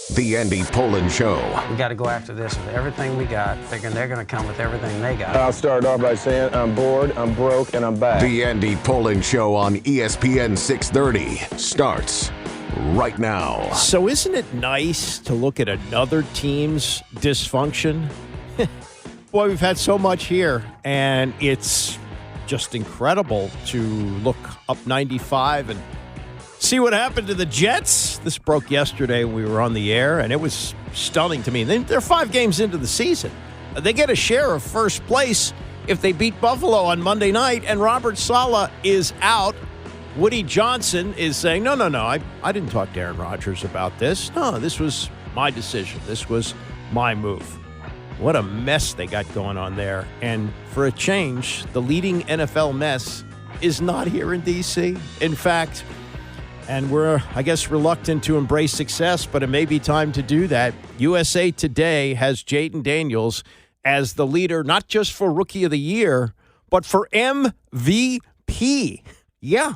The Andy Pollin Show. We got to go after this with everything we got, thinking they're going to come with everything they got. I'll start off by saying I'm bored, I'm broke, and I'm back. The Andy Pollin Show on ESPN 630 starts right now. So isn't it nice to look at another team's dysfunction? Boy, we've had so much here, and it's just incredible to look up 95 and see what happened to the Jets. This broke yesterday when we were on the air, and it was stunning to me. They're 5 games into the season. They get a share of first place if they beat Buffalo on Monday night, and Robert Saleh is out. Woody Johnson is saying, no, I didn't talk to Aaron Rodgers about this. No, this was my decision. This was my move. What a mess they got going on there. And for a change, the leading NFL mess is not here in D.C. In fact, and we're, I guess, reluctant to embrace success, but it may be time to do that. USA Today has Jayden Daniels as the leader, not just for Rookie of the Year, but for MVP. Yeah,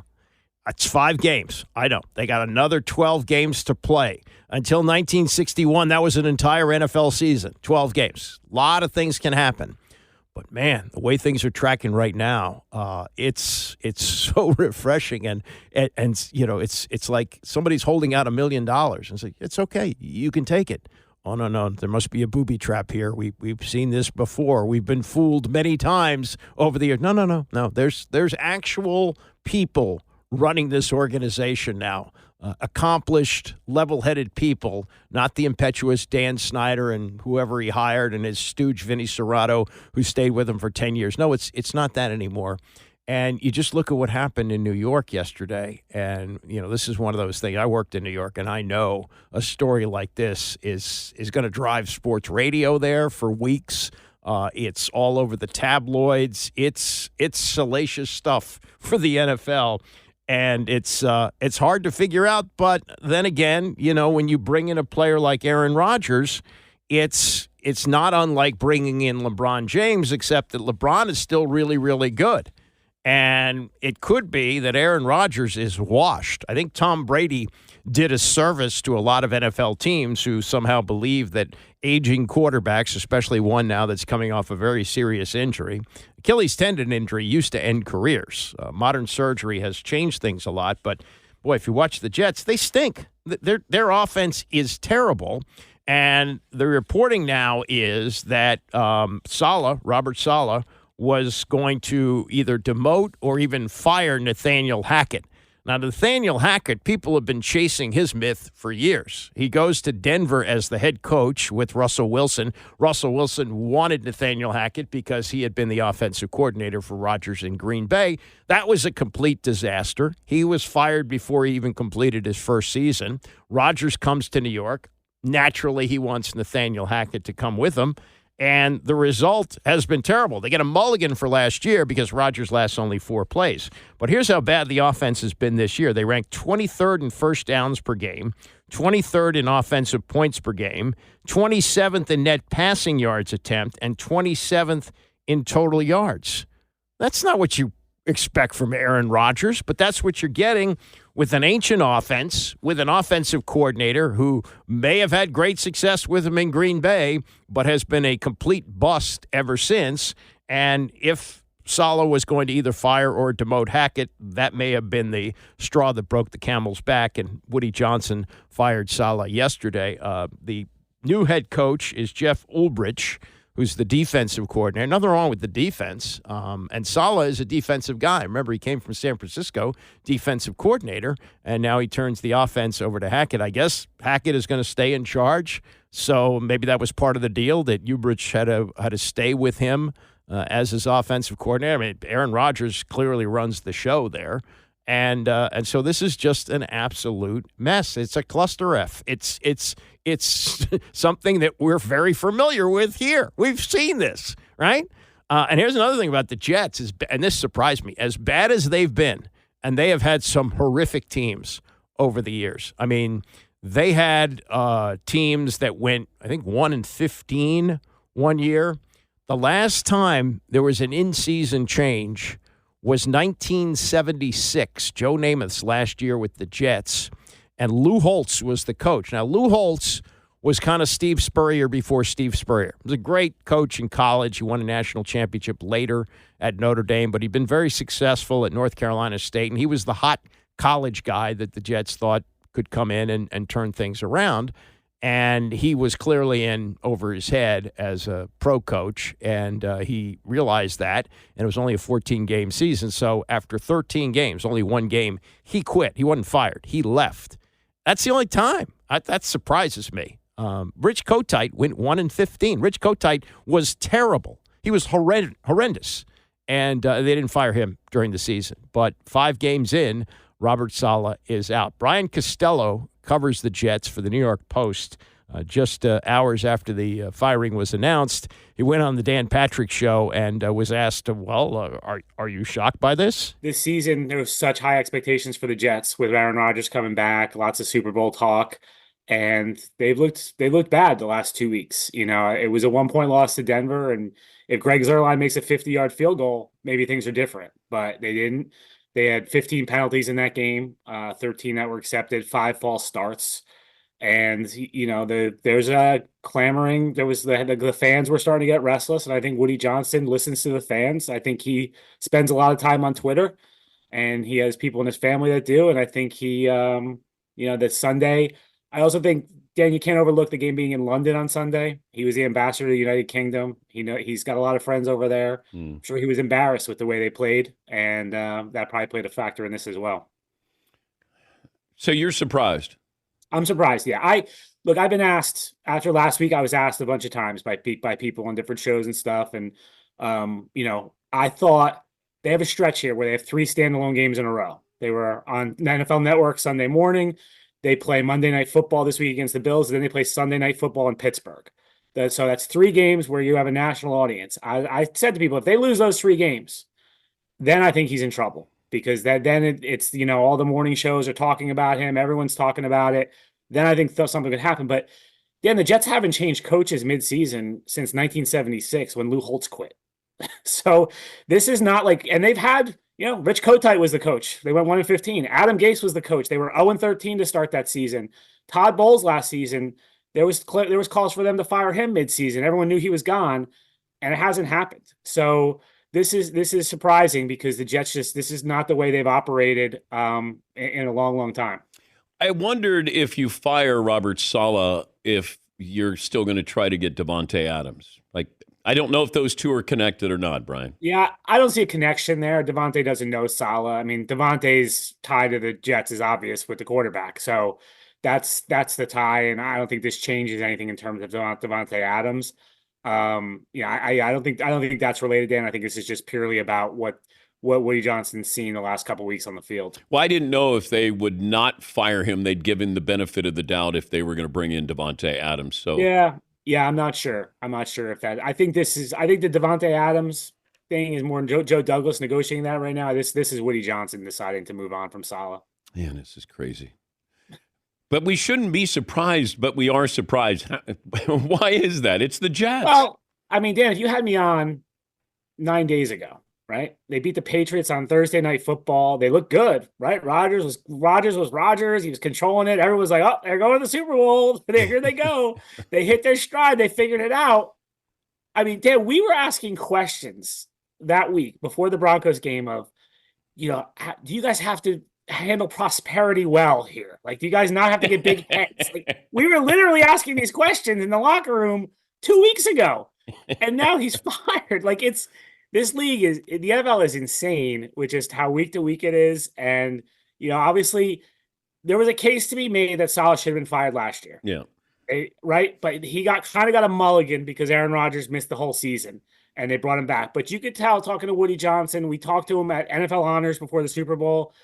that's 5 games. I know. They got another 12 games to play. Until 1961, that was an entire NFL season, 12 games. A lot of things can happen. But, man, the way things are tracking right now, it's so refreshing. And you know, it's like somebody's holding out $1 million. And it's like, it's okay. You can take it. Oh, no. There must be a booby trap here. We've seen this before. We've been fooled many times over the years. No. There's actual people running this organization now. Accomplished, level-headed people, not the impetuous Dan Snyder and whoever he hired and his stooge Vinny Serrato who stayed with him for 10 years. No, it's not that anymore. And you just look at what happened in New York yesterday, and, you know, this is one of those things. I worked in New York, and I know a story like this is going to drive sports radio there for weeks. It's all over the tabloids. It's salacious stuff for the NFL. And it's hard to figure out, but then again, you know, when you bring in a player like Aaron Rodgers, it's not unlike bringing in LeBron James, except that LeBron is still really, really good. And it could be that Aaron Rodgers is washed. I think Tom Brady did a service to a lot of NFL teams who somehow believe that aging quarterbacks, especially one now that's coming off a very serious injury. Achilles tendon injury used to end careers. Modern surgery has changed things a lot. But, boy, if you watch the Jets, they stink. Their offense is terrible. And the reporting now is that Robert Saleh, was going to either demote or even fire Nathaniel Hackett. Now, Nathaniel Hackett, people have been chasing his myth for years. He goes to Denver as the head coach with Russell Wilson. Russell Wilson wanted Nathaniel Hackett because he had been the offensive coordinator for Rodgers in Green Bay. That was a complete disaster. He was fired before he even completed his first season. Rodgers comes to New York. Naturally, he wants Nathaniel Hackett to come with him. And the result has been terrible. They get a mulligan for last year because Rodgers lasts only 4 plays. But here's how bad the offense has been this year. They ranked 23rd in first downs per game, 23rd in offensive points per game, 27th in net passing yards attempt, and 27th in total yards. That's not what you expect from Aaron Rodgers, but that's what you're getting with an ancient offense, with an offensive coordinator who may have had great success with him in Green Bay, but has been a complete bust ever since. And if Saleh was going to either fire or demote Hackett, that may have been the straw that broke the camel's back, and Woody Johnson fired Saleh yesterday. The new head coach is Jeff Ulbrich, who's the defensive coordinator. Nothing wrong with the defense. And Saleh is a defensive guy. Remember, he came from San Francisco, defensive coordinator, and now he turns the offense over to Hackett. I guess Hackett is going to stay in charge, so maybe that was part of the deal, that Ulbrich had to stay with him as his offensive coordinator. I mean, Aaron Rodgers clearly runs the show there. And so this is just an absolute mess. It's a cluster F. It's something that we're very familiar with here. We've seen this, right? And here's another thing about the Jets, and this surprised me. As bad as they've been, and they have had some horrific teams over the years. I mean, they had teams that went, I think, 1-15 one year. The last time there was an in-season change was 1976, Joe Namath's last year with the Jets. and Lou Holtz was the coach. Now, Lou Holtz was kind of Steve Spurrier before Steve Spurrier. He was a great coach in college. He won a national championship later at Notre Dame, but he'd been very successful at North Carolina State, and he was the hot college guy that the Jets thought could come in and turn things around. And he was clearly in over his head as a pro coach, and he realized that, and it was only a 14-game season. So after 13 games, only one game, he quit. He wasn't fired. He left. That's the only time. That surprises me. Rich Kotite went 1-15. Rich Kotite was terrible. He was horrendous, and they didn't fire him during the season. But 5 games in, Robert Saleh is out. Brian Costello covers the Jets for the New York Post. Just hours after the firing was announced, he went on the Dan Patrick Show and was asked, are you shocked by this? This season, there was such high expectations for the Jets with Aaron Rodgers coming back, lots of Super Bowl talk, and they looked bad the last 2 weeks. You know, it was a 1-point loss to Denver, and if Greg Zuerlein makes a 50-yard field goal, maybe things are different, but they didn't. They had 15 penalties in that game, 13 that were accepted, 5 false starts. And, you know, there's a clamoring. There was the fans were starting to get restless. And I think Woody Johnson listens to the fans. I think he spends a lot of time on Twitter, and he has people in his family that do. And I think he, that Sunday, I also think, Dan, you can't overlook the game being in London on Sunday. He was the ambassador to the United Kingdom. He's got a lot of friends over there. I'm sure he was embarrassed with the way they played, and that probably played a factor in this as well. So you're surprised? I'm surprised. Yeah, I've been asked after last week. I was asked a bunch of times by people on different shows and stuff, and I thought they have a stretch here where they have 3 standalone games in a row. They were on the NFL Network Sunday morning. They play Monday Night Football this week against the Bills, and then they play Sunday Night Football in Pittsburgh. So that's 3 games where you have a national audience. I said to people, if they lose those 3 games, then I think he's in trouble, because it's all the morning shows are talking about him. Everyone's talking about it. Then I think something could happen. But then the Jets haven't changed coaches midseason since 1976 when Lou Holtz quit. So this is not like, and they've had, Rich Kotite was the coach. They went 1-15. Adam Gase was the coach. They were 0-13 to start that season. Todd Bowles last season, there was calls for them to fire him midseason. Everyone knew he was gone, and it hasn't happened. So this is surprising, because the Jets this is not the way they've operated in a long, long time. I wondered, if you fire Robert Saleh, if you're still going to try to get Davante Adams. I don't know if those two are connected or not, Brian. Yeah, I don't see a connection there. Davante doesn't know Saleh. I mean, Davante's tie to the Jets is obvious with the quarterback. So that's the tie, and I don't think this changes anything in terms of Davante Adams. I don't think that's related, Dan. I think this is just purely about what Woody Johnson's seen the last couple of weeks on the field. Well, I didn't know if they would not fire him. They'd give him the benefit of the doubt if they were going to bring in Davante Adams. So yeah, I'm not sure. If that. I think the Davante Adams thing is more Joe Douglas negotiating that right now. This is Woody Johnson deciding to move on from Saleh. Man, this is crazy. But we shouldn't be surprised, but we are surprised. Why is that? It's the Jets. Well, I mean, Dan, if you had me on 9 days ago, right? They beat the Patriots on Thursday Night Football. They looked good, right? Rodgers was Rodgers. He was controlling it. Everyone was like, oh, they're going to the Super Bowl. Here they go. They hit their stride. They figured it out. I mean, Dan, we were asking questions that week before the Broncos game of, do you guys have to handle prosperity well here? Like, do you guys not have to get big heads? We were literally asking these questions in the locker room 2 weeks ago, and now he's fired. This league the NFL is insane with just how week to week it is. And, obviously there was a case to be made that Saleh should have been fired last year. Yeah. Right. But he got a mulligan because Aaron Rodgers missed the whole season and they brought him back. But you could tell, talking to Woody Johnson, we talked to him at NFL Honors before the Super Bowl.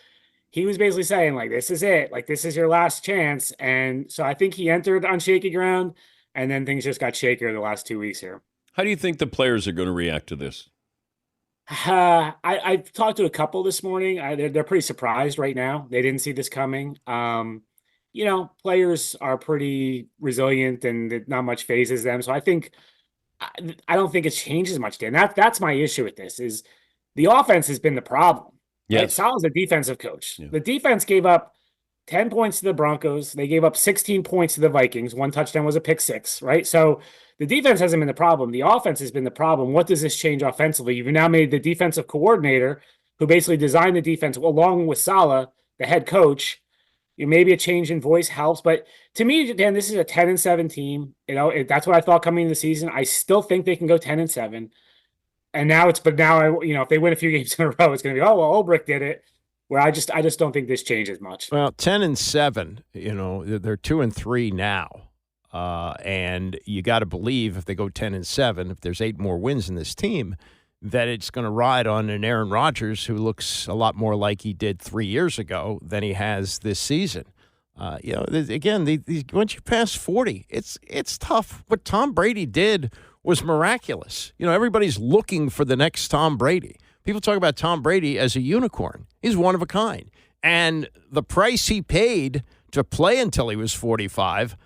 He was basically saying, this is it. This is your last chance. And so I think he entered on shaky ground, and then things just got shakier the last 2 weeks here. How do you think the players are going to react to this? I've talked to a couple this morning. They're pretty surprised right now. They didn't see this coming. Players are pretty resilient, and not much phases them. So I don't think it changes much, Dan. That's my issue with this, is the offense has been the problem. Yes. Right? Saleh's a defensive coach. Yeah. The defense gave up 10 points to the Broncos. They gave up 16 points to the Vikings. One touchdown was a pick six, right? So the defense hasn't been the problem. The offense has been the problem. What does this change offensively? You've now made the defensive coordinator, who basically designed the defense along with Saleh, the head coach. Maybe a change in voice helps, but to me, Dan, this is a 10-7 team. That's what I thought coming into the season. I still think they can go 10-7. And now if they win a few games in a row, it's going to be, oh, well, Ulbrich did it. Where I just don't think this changes much. Well, 10-7, they're 2-3 now. And you got to believe if they go 10-7, if there's 8 more wins in this team, that it's going to ride on an Aaron Rodgers who looks a lot more like he did 3 years ago than he has this season. Again, once you pass 40, it's tough. What Tom Brady did was miraculous. Everybody's looking for the next Tom Brady. People talk about Tom Brady as a unicorn. He's one of a kind. And the price he paid to play until he was 45,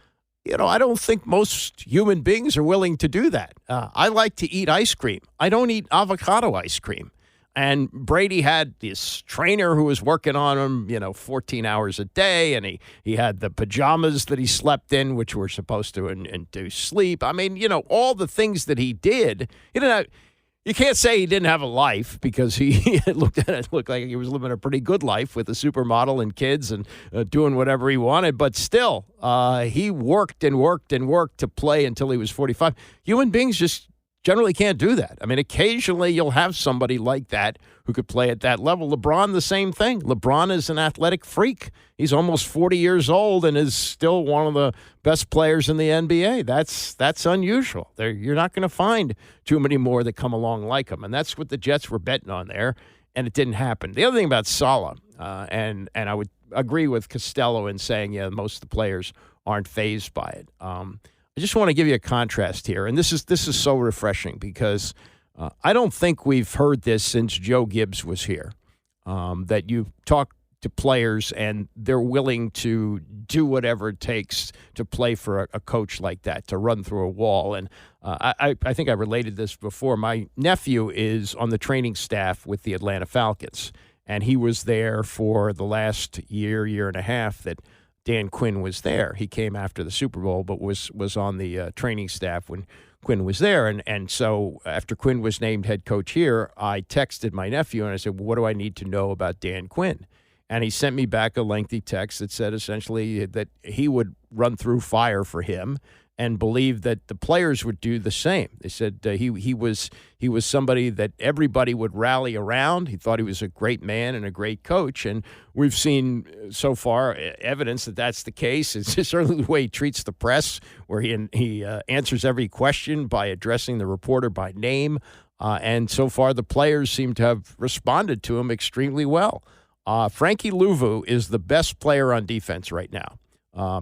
I don't think most human beings are willing to do that. I like to eat ice cream. I don't eat avocado ice cream. And Brady had this trainer who was working on him, 14 hours a day, and he had the pajamas that he slept in, which were supposed to induce sleep. I mean, all the things that he did. You can't say he didn't have a life because he looked like he was living a pretty good life with a supermodel and kids and doing whatever he wanted. But still, he worked and worked and worked to play until he was 45. Human beings just generally can't do that. I mean, occasionally you'll have somebody like that who could play at that level. LeBron, the same thing. LeBron is an athletic freak. He's almost 40 years old and is still one of the best players in the NBA. That's unusual. You're not going to find too many more that come along like him, and that's what the Jets were betting on there, and it didn't happen. The other thing about Saleh, and I would agree with Costello in saying, most of the players aren't fazed by it. I just want to give you a contrast here, and this is so refreshing because I don't think we've heard this since Joe Gibbs was here, that you talk to players and they're willing to do whatever it takes to play for a coach like that, to run through a wall. And I think I related this before. My nephew is on the training staff with the Atlanta Falcons, and he was there for the last year and a half that Dan Quinn was there. He came after the Super Bowl, but was on the training staff when Quinn was there. And so after Quinn was named head coach here, I texted my nephew and I said, what do I need to know about Dan Quinn? And he sent me back a lengthy text that said essentially that he would run through fire for him and believed that the players would do the same. They said he was somebody that everybody would rally around. He thought he was a great man and a great coach, and we've seen so far evidence that that's the case. It's just certainly the way he treats the press, where he answers every question by addressing the reporter by name, and so far the players seem to have responded to him extremely well. Frankie Luvu is the best player on defense right now.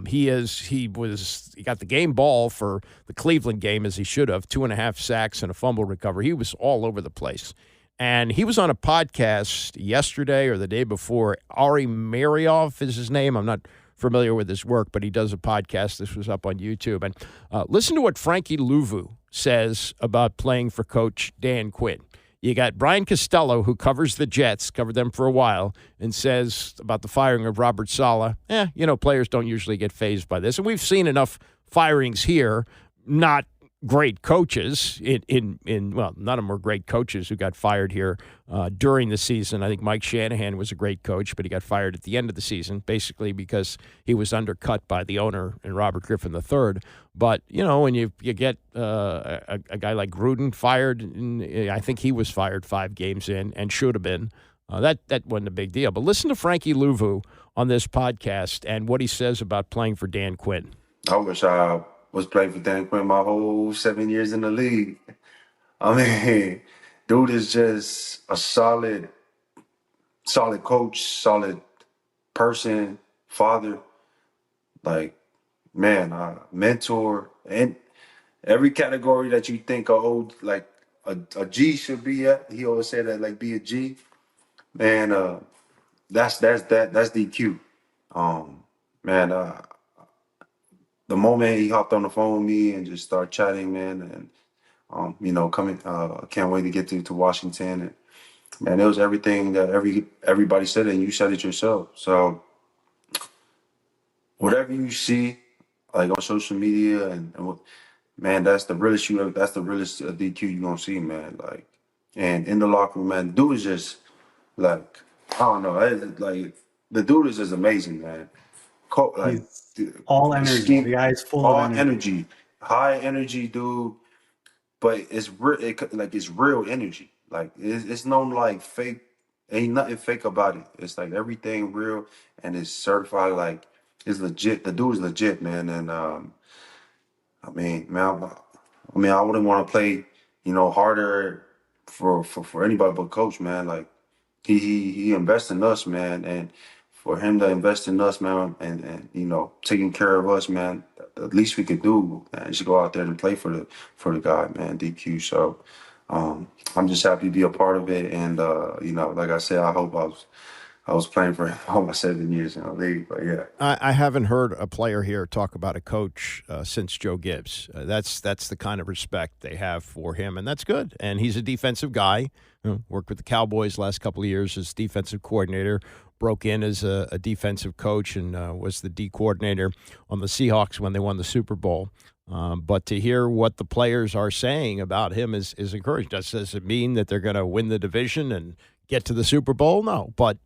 He got the game ball for the Cleveland game, as he should have, 2.5 sacks and a fumble recovery. He was all over the place. And he was on a podcast yesterday or the day before. Ari Marioff is his name. I'm not familiar with his work, but he does a podcast. This was up on YouTube. And listen to what Frankie Luvu says about playing for Coach Dan Quinn. You got Brian Costello, who covers the Jets, covered them for a while, and says about the firing of Robert Saleh, players don't usually get fazed by this. And we've seen enough firings here, not great coaches. None of them were great coaches who got fired here during the season. I think Mike Shanahan was a great coach, but he got fired at the end of the season, basically because he was undercut by the owner and Robert Griffin III. But, when you get a guy like Gruden fired, and I think he was fired 5 games in and should have been, that wasn't a big deal. But listen to Frankie Luvu on this podcast and what he says about playing for Dan Quinn. I wish I was playing for Dan Quinn my whole 7 years in the league. I mean, dude is just a solid coach, solid person, father, mentor, and every category that you think a G should be at. He always said that, be a G. Man, that's DQ. The moment he hopped on the phone with me and just started chatting, man, and coming, can't wait to get to Washington. And man, it was everything that everybody said, and you said it yourself. So whatever you see, like on social media man, that's the realest DQ you're gonna see, man. Like, and in the locker room, man, dude is just like, I don't know, like the dude is just amazing, man. Like, all energy. The guy is full of energy, high energy, dude. But it's real, it's real energy. Like it's no like fake. Ain't nothing fake about it. It's like everything real and it's certified. Like it's legit. The dude is legit, man. And I mean, man, I wouldn't want to play, harder for anybody but coach, man. Like he invests in us, man, and for him to invest in us, man, and taking care of us, man, the least we could do, man, is go out there and play for the guy, man, DQ. So I'm just happy to be a part of it, and like I said, I hope I was playing for all my 7 years in the league, but yeah. I haven't heard a player here talk about a coach since Joe Gibbs. That's the kind of respect they have for him, and that's good. And he's a defensive guy. Worked with the Cowboys last couple of years as defensive coordinator, broke in as a defensive coach, and was the D coordinator on the Seahawks when they won the Super Bowl. But to hear what the players are saying about him is encouraging. Does it mean that they're going to win the division and get to the Super Bowl? No, but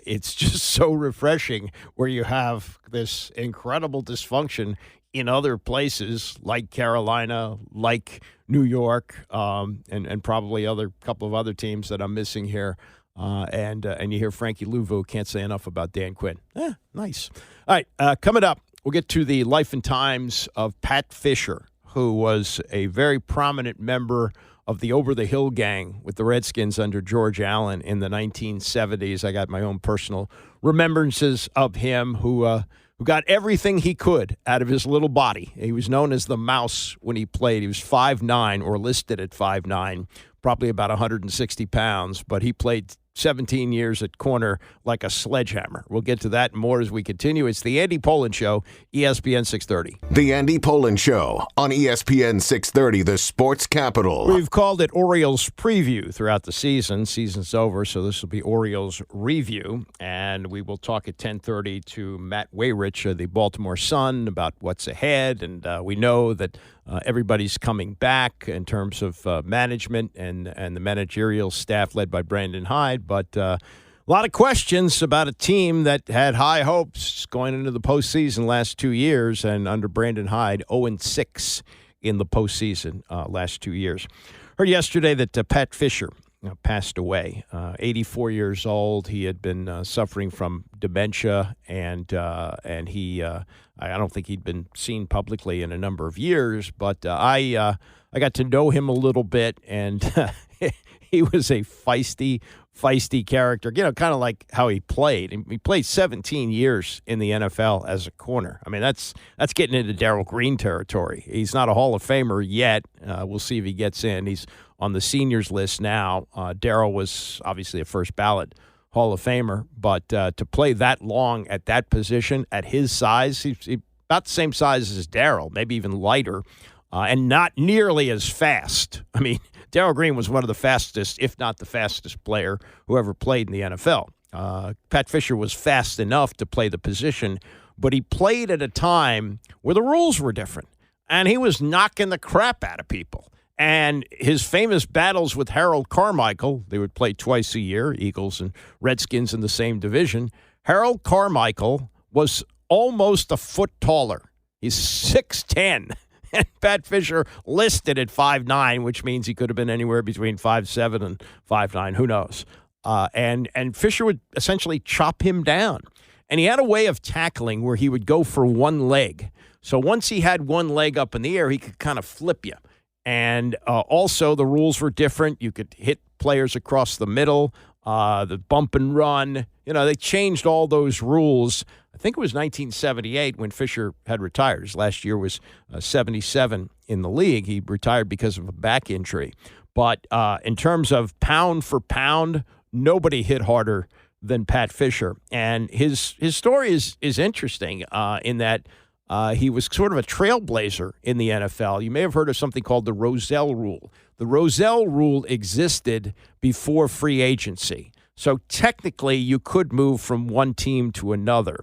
it's just so refreshing where you have this incredible dysfunction in other places like Carolina, like New York, and probably couple of other teams that I'm missing here. And you hear Frankie Luvu, can't say enough about Dan Quinn. Nice. All right, coming up, we'll get to the life and times of Pat Fischer, who was a very prominent member of the over-the-hill gang with the Redskins under George Allen in the 1970s. I got my own personal remembrances of him, who got everything he could out of his little body. He was known as the Mouse when he played. He was 5'9", or listed at 5'9", probably about 160 pounds, but he played 17 years at corner like a sledgehammer. We'll get to that and more as we continue. It's the Andy Pollin Show, ESPN 630. The Andy Pollin Show on ESPN 630, the sports capital. We've called it Orioles Preview throughout the season. Season's over, so this will be Orioles Review. And we will talk at 10:30 to Matt Wayrich of the Baltimore Sun about what's ahead. And we know that everybody's coming back in terms of management and the managerial staff led by Brandon Hyde. But a lot of questions about a team that had high hopes going into the postseason last 2 years, and under Brandon Hyde, 0-6 in the postseason last 2 years. Heard yesterday that Pat Fischer passed away, 84 years old. He had been suffering from dementia, and he I don't think he'd been seen publicly in a number of years, but I got to know him a little bit, and he was a feisty character, kind of like how he played. He played 17 years in the NFL as a corner. I mean, that's getting into Darrell Green territory. He's not a Hall of Famer yet. We'll see if he gets in. He's on the seniors list now. Darrell was obviously a first ballot Hall of Famer, but to play that long at that position, at his size, he's about the same size as Darrell, maybe even lighter, and not nearly as fast. I mean, Darrell Green was one of the fastest, if not the fastest player who ever played in the NFL. Pat Fischer was fast enough to play the position, but he played at a time where the rules were different, and he was knocking the crap out of people. And his famous battles with Harold Carmichael, they would play twice a year, Eagles and Redskins in the same division. Harold Carmichael was almost a foot taller. He's 6'10", and Pat Fischer listed at 5'9", which means he could have been anywhere between 5'7" and 5'9", who knows. And Fischer would essentially chop him down. And he had a way of tackling where he would go for one leg. So once he had one leg up in the air, he could kind of flip you. And also the rules were different. You could hit players across the middle, the bump and run. They changed all those rules. I think it was 1978 when Fischer had retired. His last year was 77 in the league. He retired because of a back injury. But in terms of pound for pound, nobody hit harder than Pat Fischer. And his story is interesting in that he was sort of a trailblazer in the NFL. You may have heard of something called the Rozelle Rule. The Rozelle Rule existed before free agency. So technically, you could move from one team to another.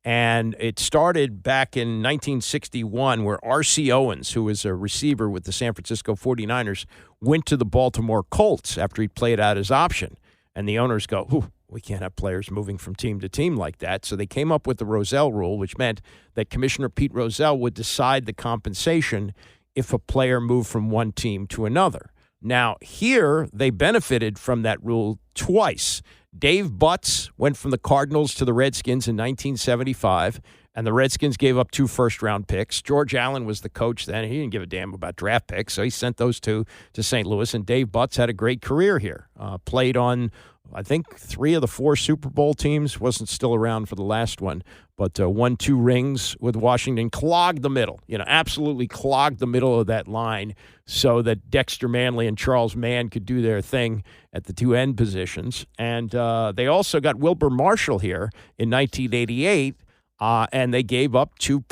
And it started back in 1961 where R.C. Owens, who was a receiver with the San Francisco 49ers, went to the Baltimore Colts after he played out his option. And the owners go, we can't have players moving from team to team like that. So they came up with the Rozelle rule, which meant that Commissioner Pete Rozelle would decide the compensation if a player moved from one team to another. Now, here they benefited from that rule twice. Dave Butts went from the Cardinals to the Redskins in 1975, and the Redskins gave up 2 first-round picks. George Allen was the coach then. He didn't give a damn about draft picks, so he sent those 2 to St. Louis, and Dave Butts had a great career here. Played on, I think, 3 of the 4 Super Bowl teams. Wasn't still around for the last one, but won 2 rings with Washington. Clogged the middle, absolutely clogged the middle of that line so that Dexter Manley and Charles Mann could do their thing at the 2 end positions. And they also got Wilbur Marshall here in 1988, and they gave up 2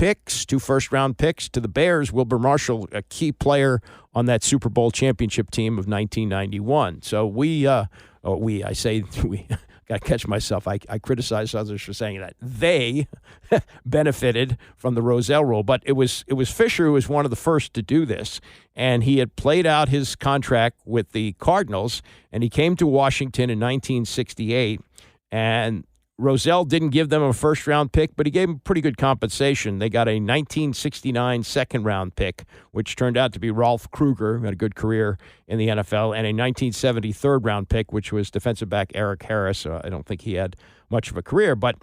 first-round picks to the Bears. Wilbur Marshall, a key player on that Super Bowl championship team of 1991. So we got to catch myself. I criticize others for saying that. They benefited from the Rozelle rule, but it was Fisher who was one of the first to do this, and he had played out his contract with the Cardinals, and he came to Washington in 1968, and Rozelle didn't give them a first-round pick, but he gave them pretty good compensation. They got a 1969 second-round pick, which turned out to be Rolf Kruger, who had a good career in the NFL, and a 1970 third-round pick, which was defensive back Eric Harris. I don't think he had much of a career, but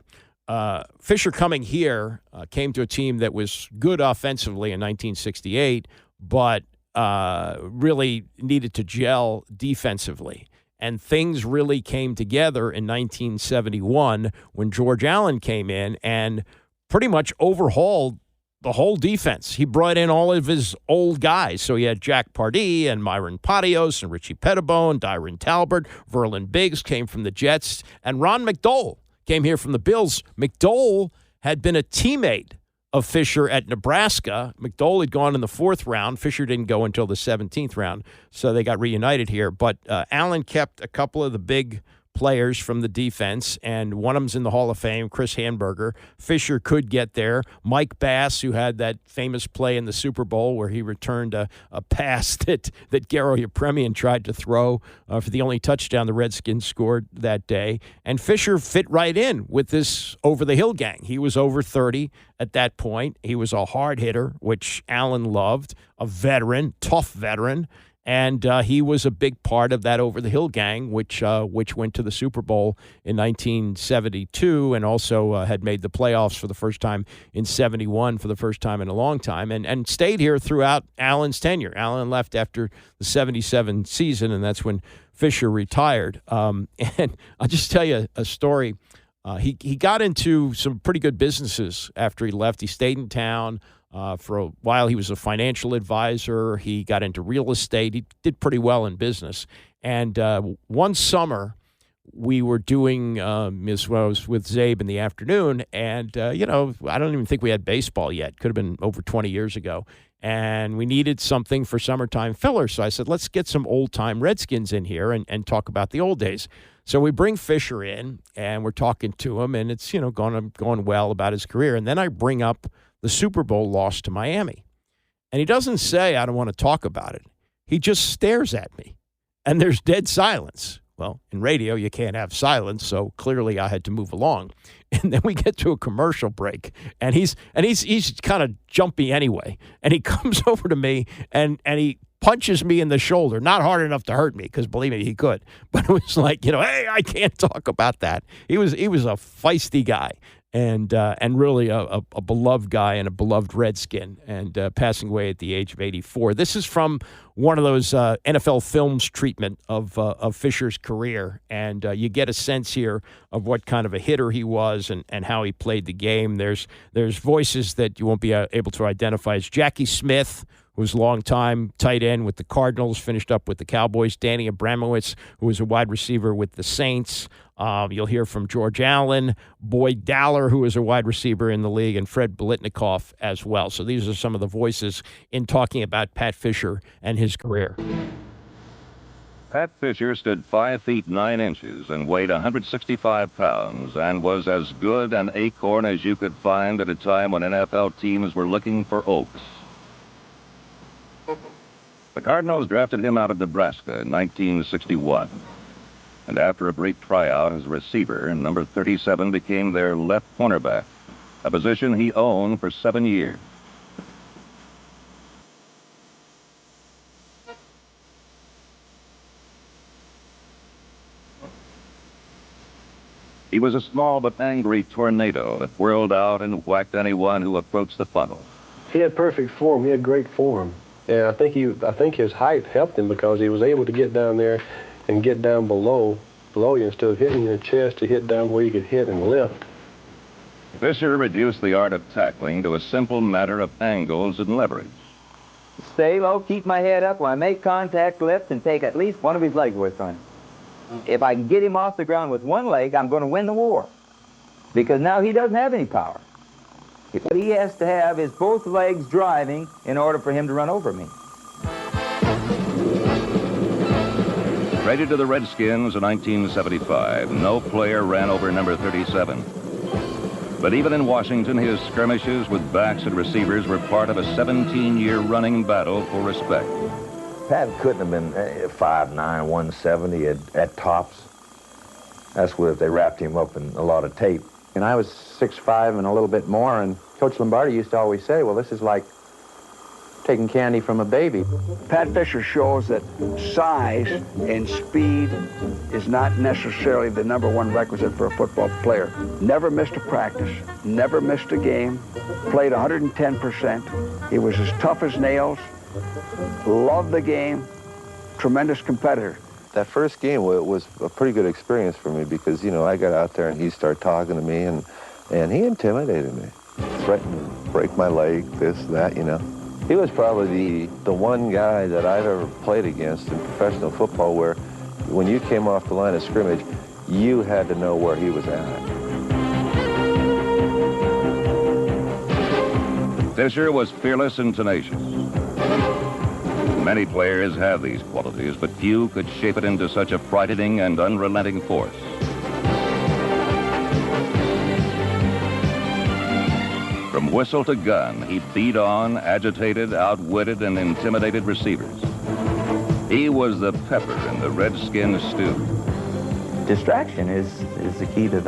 Fisher coming here came to a team that was good offensively in 1968, but really needed to gel defensively. And things really came together in 1971 when George Allen came in and pretty much overhauled the whole defense. He brought in all of his old guys. So he had Jack Pardee and Myron Patios and Richie Pettibone, Dyron Talbert, Verlin Biggs came from the Jets, and Ron McDowell came here from the Bills. McDowell had been a teammate of Fisher at Nebraska. McDowell had gone in the 4th round. Fisher didn't go until the 17th round, so they got reunited here. But Allen kept a couple of the big players from the defense, and one of them's in the Hall of Fame, Chris Hamburger. Fisher could get there. Mike Bass, who had that famous play in the Super Bowl where he returned a pass that Garo Yepremian tried to throw for the only touchdown the Redskins scored that day. And Fisher fit right in with this over-the-hill gang. He was over 30 at that point. He was a hard hitter, which Allen loved, a veteran, tough veteran. And he was a big part of that over-the-hill gang, which went to the Super Bowl in 1972 and also had made the playoffs for the first time in 71 for the first time in a long time and stayed here throughout Allen's tenure. Allen left after the 77 season, and that's when Fisher retired. And I'll just tell you a story. He got into some pretty good businesses after he left. He stayed in town. For a while, he was a financial advisor. He got into real estate. He did pretty well in business. And one summer, we were doing as well as with Zabe in the afternoon. And, I don't even think we had baseball yet. Could have been over 20 years ago. And we needed something for summertime filler. So I said, let's get some old-time Redskins in here and talk about the old days. So we bring Fisher in, and we're talking to him, and it's, going well about his career. And then I bring up the Super Bowl loss to Miami. And he doesn't say, I don't want to talk about it. He just stares at me. And there's dead silence. Well, in radio, you can't have silence, so clearly I had to move along. And then we get to a commercial break, and he's kind of jumpy anyway. And he comes over to me, and he punches me in the shoulder. Not hard enough to hurt me, because believe me, he could. But it was like, hey, I can't talk about that. He was a feisty guy. And really a beloved guy and a beloved Redskin, and passing away at the age of 84. This is from one of those NFL Films treatment of Fisher's career, and you get a sense here of what kind of a hitter he was and how he played the game. There's voices that you won't be able to identify as Jackie Smith, who was a long-time tight end with the Cardinals, finished up with the Cowboys. Danny Abramowitz, who was a wide receiver with the Saints. You'll hear from George Allen, Boyd Dowler, who is a wide receiver in the league, and Fred Biletnikoff as well. So these are some of the voices in talking about Pat Fischer and his career. Pat Fischer stood 5 feet 9 inches and weighed 165 pounds and was as good an acorn as you could find at a time when NFL teams were looking for oaks. The Cardinals drafted him out of Nebraska in 1961. And after a brief tryout as a receiver, number 37 became their left cornerback, a position he owned for 7 years. He was a small but angry tornado that whirled out and whacked anyone who approached the funnel. He had perfect form. He had great form. And I think his height helped him because he was able to get down there and get down below you instead of hitting your chest to hit down where you could hit and lift. Fischer reduced the art of tackling to a simple matter of angles and leverage. Stay low, keep my head up when I make contact, lift, and take at least one of his legs away from him. If I can get him off the ground with one leg, I'm going to win the war. Because now he doesn't have any power. What he has to have is both legs driving in order for him to run over me. Traded to the Redskins in 1975, no player ran over number 37. But even in Washington, his skirmishes with backs and receivers were part of a 17-year running battle for respect. Pat couldn't have been 5'9", 170 at tops. That's what if they wrapped him up in a lot of tape. And I was 6'5" and a little bit more, and Coach Lombardi used to always say, well, this is like taking candy from a baby. Pat Fischer shows that size and speed is not necessarily the #1 requisite for a football player. Never missed a practice, never missed a game, played 110%. He was as tough as nails, loved the game, tremendous competitor. That first game was a pretty good experience for me because, I got out there and he started talking to me and he intimidated me. Threatened to break my leg, this, that, He was probably the one guy that I've ever played against in professional football where when you came off the line of scrimmage, you had to know where he was at. Fischer was fearless and tenacious. Many players have these qualities, but few could shape it into such a frightening and unrelenting force. From whistle to gun, he beat on, agitated, outwitted, and intimidated receivers. He was the pepper in the Redskins stew. Distraction is the key to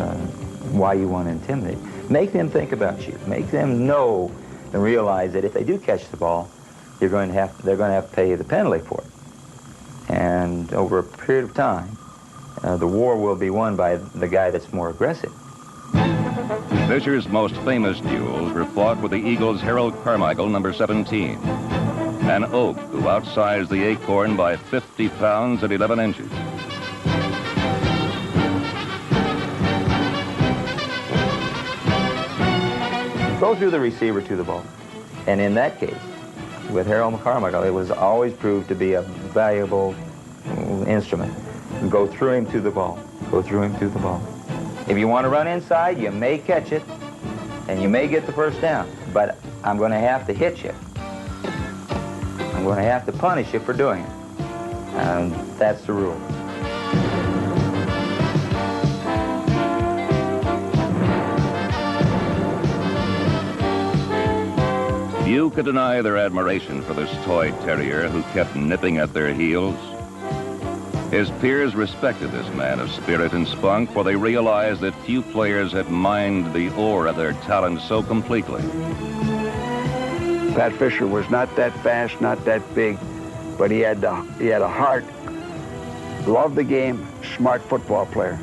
why you want to intimidate. Make them think about you. Make them know and realize that if they do catch the ball, they're going to have to pay the penalty for it. And over a period of time, the war will be won by the guy that's more aggressive. Fischer's most famous duels were fought with the Eagles' Harold Carmichael, number 17, an oak who outsized the acorn by 50 pounds and 11 inches. Go through the receiver to the ball. And in that case, with Harold Carmichael, it was always proved to be a valuable instrument. Go through him to the ball. Go through him to the ball. If you want to run inside, you may catch it, and you may get the first down, but I'm going to have to hit you. I'm going to have to punish you for doing it. And that's the rule. Few could deny their admiration for this toy terrier who kept nipping at their heels. His peers respected this man of spirit and spunk, for they realized that few players had mined the ore of their talent so completely. Pat Fischer was not that fast, not that big, but he had a heart, loved the game, smart football player.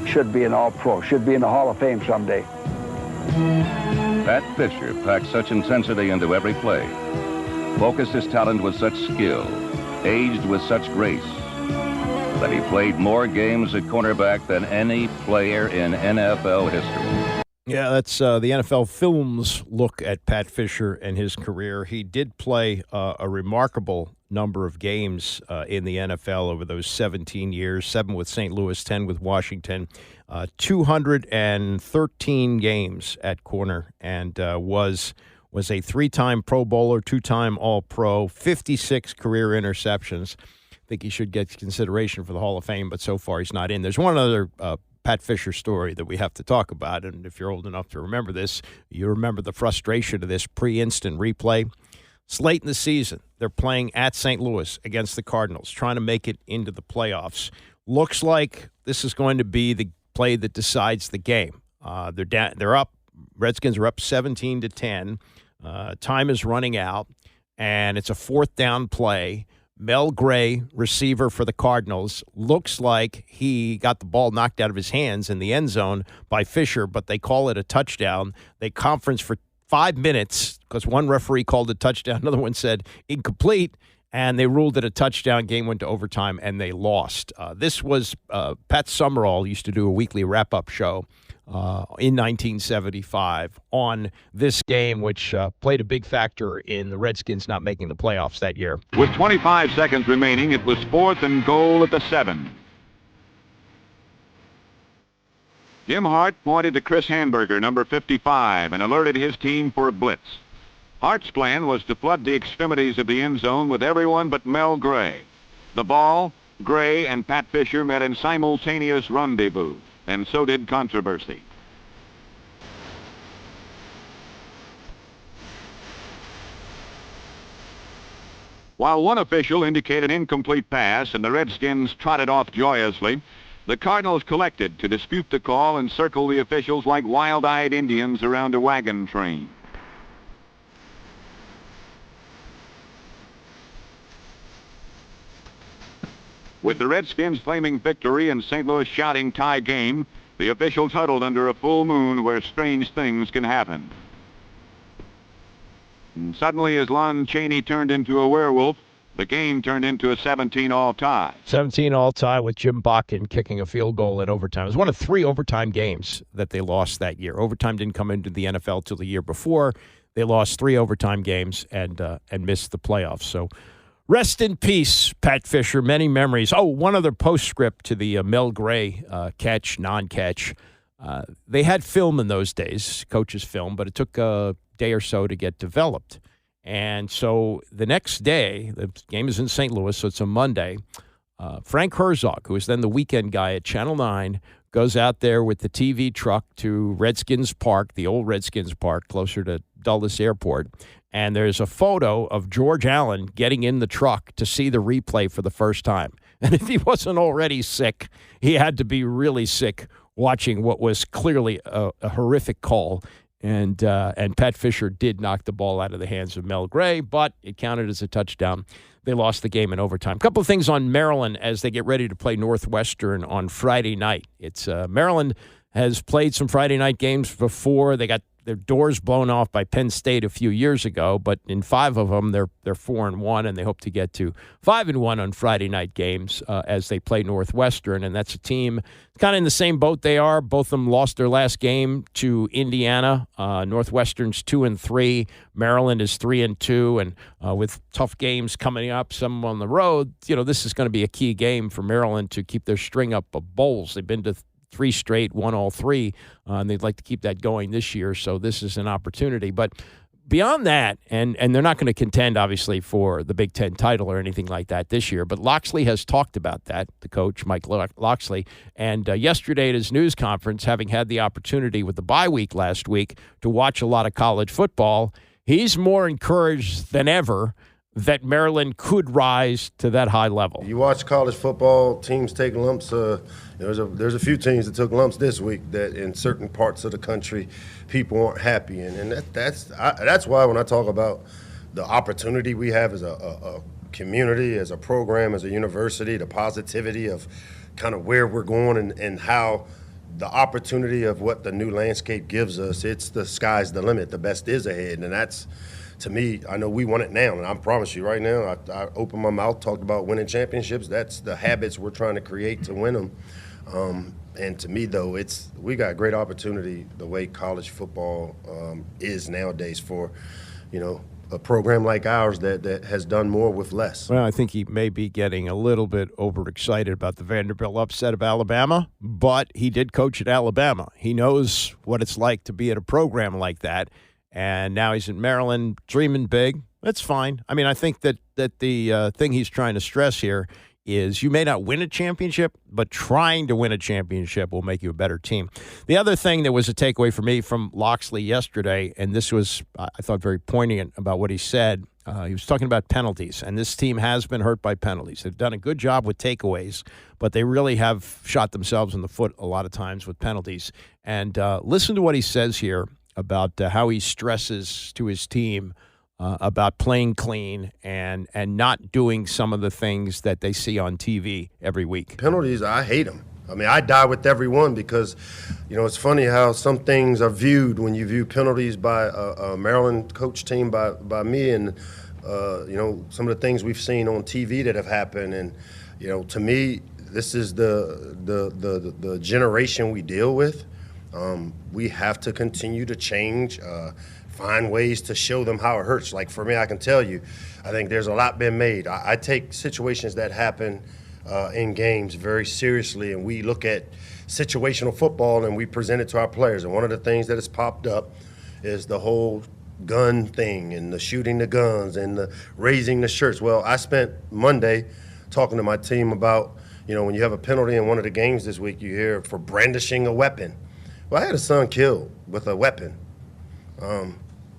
Should be an all-pro, should be in the Hall of Fame someday. Pat Fischer packed such intensity into every play, focused his talent with such skill, aged with such grace, that he played more games at cornerback than any player in NFL history. Yeah, that's the NFL Films look at Pat Fischer and his career. He did play a remarkable number of games in the NFL over those 17 years, 7 with St. Louis, 10 with Washington, 213 games at corner, and was a 3-time Pro Bowler, 2-time All-Pro, 56 career interceptions. think he should get consideration for the Hall of Fame, but so far he's not in. There's one other Pat Fischer story that we have to talk about, and if you're old enough to remember this, you remember the frustration of this pre-instant replay. It's late in the season. They're playing at St. Louis against the Cardinals, trying to make it into the playoffs. Looks like this is going to be the play that decides the game. They're up. Redskins are up 17-10. Time is running out, and it's a fourth down play. Mel Gray, receiver for the Cardinals, looks like he got the ball knocked out of his hands in the end zone by Fischer, but they call it a touchdown. They conference for 5 minutes because one referee called a touchdown, another one said incomplete, and they ruled it a touchdown. Game went to overtime, and they lost. This was Pat Summerall used to do a weekly wrap-up show in 1975 on this game, which played a big factor in the Redskins not making the playoffs that year. With 25 seconds remaining, it was 4th and goal at the 7. Jim Hart pointed to Chris Hamburger, number 55, and alerted his team for a blitz. Hart's plan was to flood the extremities of the end zone with everyone but Mel Gray. The ball, Gray, and Pat Fischer met in simultaneous rendezvous, and so did controversy. While one official indicated incomplete pass and the Redskins trotted off joyously, the Cardinals collected to dispute the call and circle the officials like wild-eyed Indians around a wagon train. With the Redskins claiming victory and St. Louis shouting tie game, the officials huddled under a full moon where strange things can happen. And suddenly, as Lon Chaney turned into a werewolf, the game turned into a 17-all tie. 17-all tie with Jim Bakken kicking a field goal in overtime. It was one of 3 overtime games that they lost that year. Overtime didn't come into the NFL till the year before. They lost 3 overtime games and missed the playoffs. So rest in peace, Pat Fischer. Many memories. Oh, one other postscript to the Mel Gray catch, non-catch. They had film in those days, coaches' film, but it took a day or so to get developed. And so the next day, the game is in St. Louis, so it's a Monday. Frank Herzog, who was then the weekend guy at Channel 9, goes out there with the TV truck to Redskins Park, the old Redskins Park, closer to Dulles Airport. And there's a photo of George Allen getting in the truck to see the replay for the first time. And if he wasn't already sick, he had to be really sick watching what was clearly a horrific call. And Pat Fischer did knock the ball out of the hands of Mel Gray, but it counted as a touchdown. They lost the game in overtime. A couple of things on Maryland as they get ready to play Northwestern on Friday night. It's Maryland has played some Friday night games before. They got their doors blown off by Penn State a few years ago, but in 5 of them, they're 4-1, and they hope to get to 5-1 on Friday night games as they play Northwestern, and that's a team kind of in the same boat they are. Both of them lost their last game to Indiana. Northwestern's 2-3. Maryland is 3-2, and with tough games coming up, some on the road, this is going to be a key game for Maryland to keep their string up of bowls. They've been to 3 straight, won all 3, and they'd like to keep that going this year, so this is an opportunity. But beyond that, and they're not going to contend, obviously, for the Big Ten title or anything like that this year, but Locksley has talked about that, the coach, Mike Locksley, and yesterday at his news conference, having had the opportunity with the bye week last week to watch a lot of college football, he's more encouraged than ever that Maryland could rise to that high level. You watch college football, teams take lumps. There's a few teams that took lumps this week that in certain parts of the country people aren't happy in. And that's why when I talk about the opportunity we have as a community, as a program, as a university, the positivity of kind of where we're going and how the opportunity of what the new landscape gives us, it's the sky's the limit. The best is ahead. And that's, to me, I know we want it now, and I promise you right now, I opened my mouth, talked about winning championships. That's the habits we're trying to create to win them. And to me, though, we got great opportunity the way college football is nowadays for, a program like ours that has done more with less. Well, I think he may be getting a little bit overexcited about the Vanderbilt upset of Alabama, but he did coach at Alabama. He knows what it's like to be at a program like that. And now he's in Maryland, dreaming big. That's fine. I mean, I think that the thing he's trying to stress here is you may not win a championship, but trying to win a championship will make you a better team. The other thing that was a takeaway for me from Locksley yesterday, and this was, I thought, very poignant about what he said. He was talking about penalties, and this team has been hurt by penalties. They've done a good job with takeaways, but they really have shot themselves in the foot a lot of times with penalties. And listen to what he says here about how he stresses to his team about playing clean and not doing some of the things that they see on TV every week. Penalties, I hate them. I mean, I die with every one because, it's funny how some things are viewed when you view penalties by a Maryland coach team by me and, some of the things we've seen on TV that have happened. And, to me, this is the generation we deal with. We have to continue to change, find ways to show them how it hurts. Like for me, I can tell you, I think there's a lot been made. I take situations that happen in games very seriously, and we look at situational football and we present it to our players. And one of the things that has popped up is the whole gun thing and the shooting the guns and the raising the shirts. Well, I spent Monday talking to my team about, when you have a penalty in one of the games this week, you hear for brandishing a weapon. Well, I had a son killed with a weapon.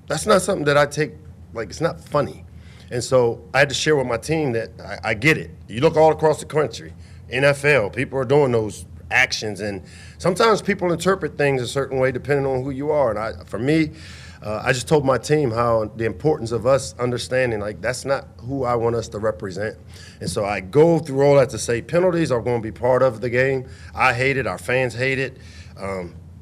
That's not something that I take, it's not funny. And so I had to share with my team that I get it. You look all across the country, NFL, people are doing those actions. And sometimes people interpret things a certain way depending on who you are. And for me, I just told my team how the importance of us understanding, that's not who I want us to represent. And so I go through all that to say penalties are going to be part of the game. I hate it. Our fans hate it.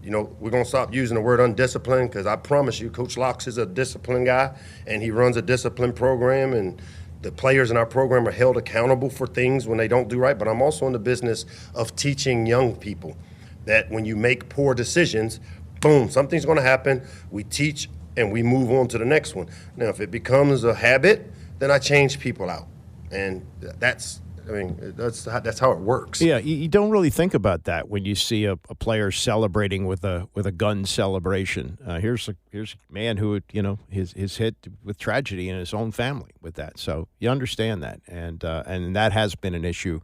We're going to stop using the word undisciplined because I promise you, Coach Locks is a disciplined guy, and he runs a disciplined program, and the players in our program are held accountable for things when they don't do right. But I'm also in the business of teaching young people that when you make poor decisions, boom, something's going to happen. We teach, and we move on to the next one. Now, if it becomes a habit, then I change people out, and that's how it works. Yeah, you don't really think about that when you see a player celebrating with a gun celebration. Here's a man who is hit with tragedy in his own family with that. So you understand that, and that has been an issue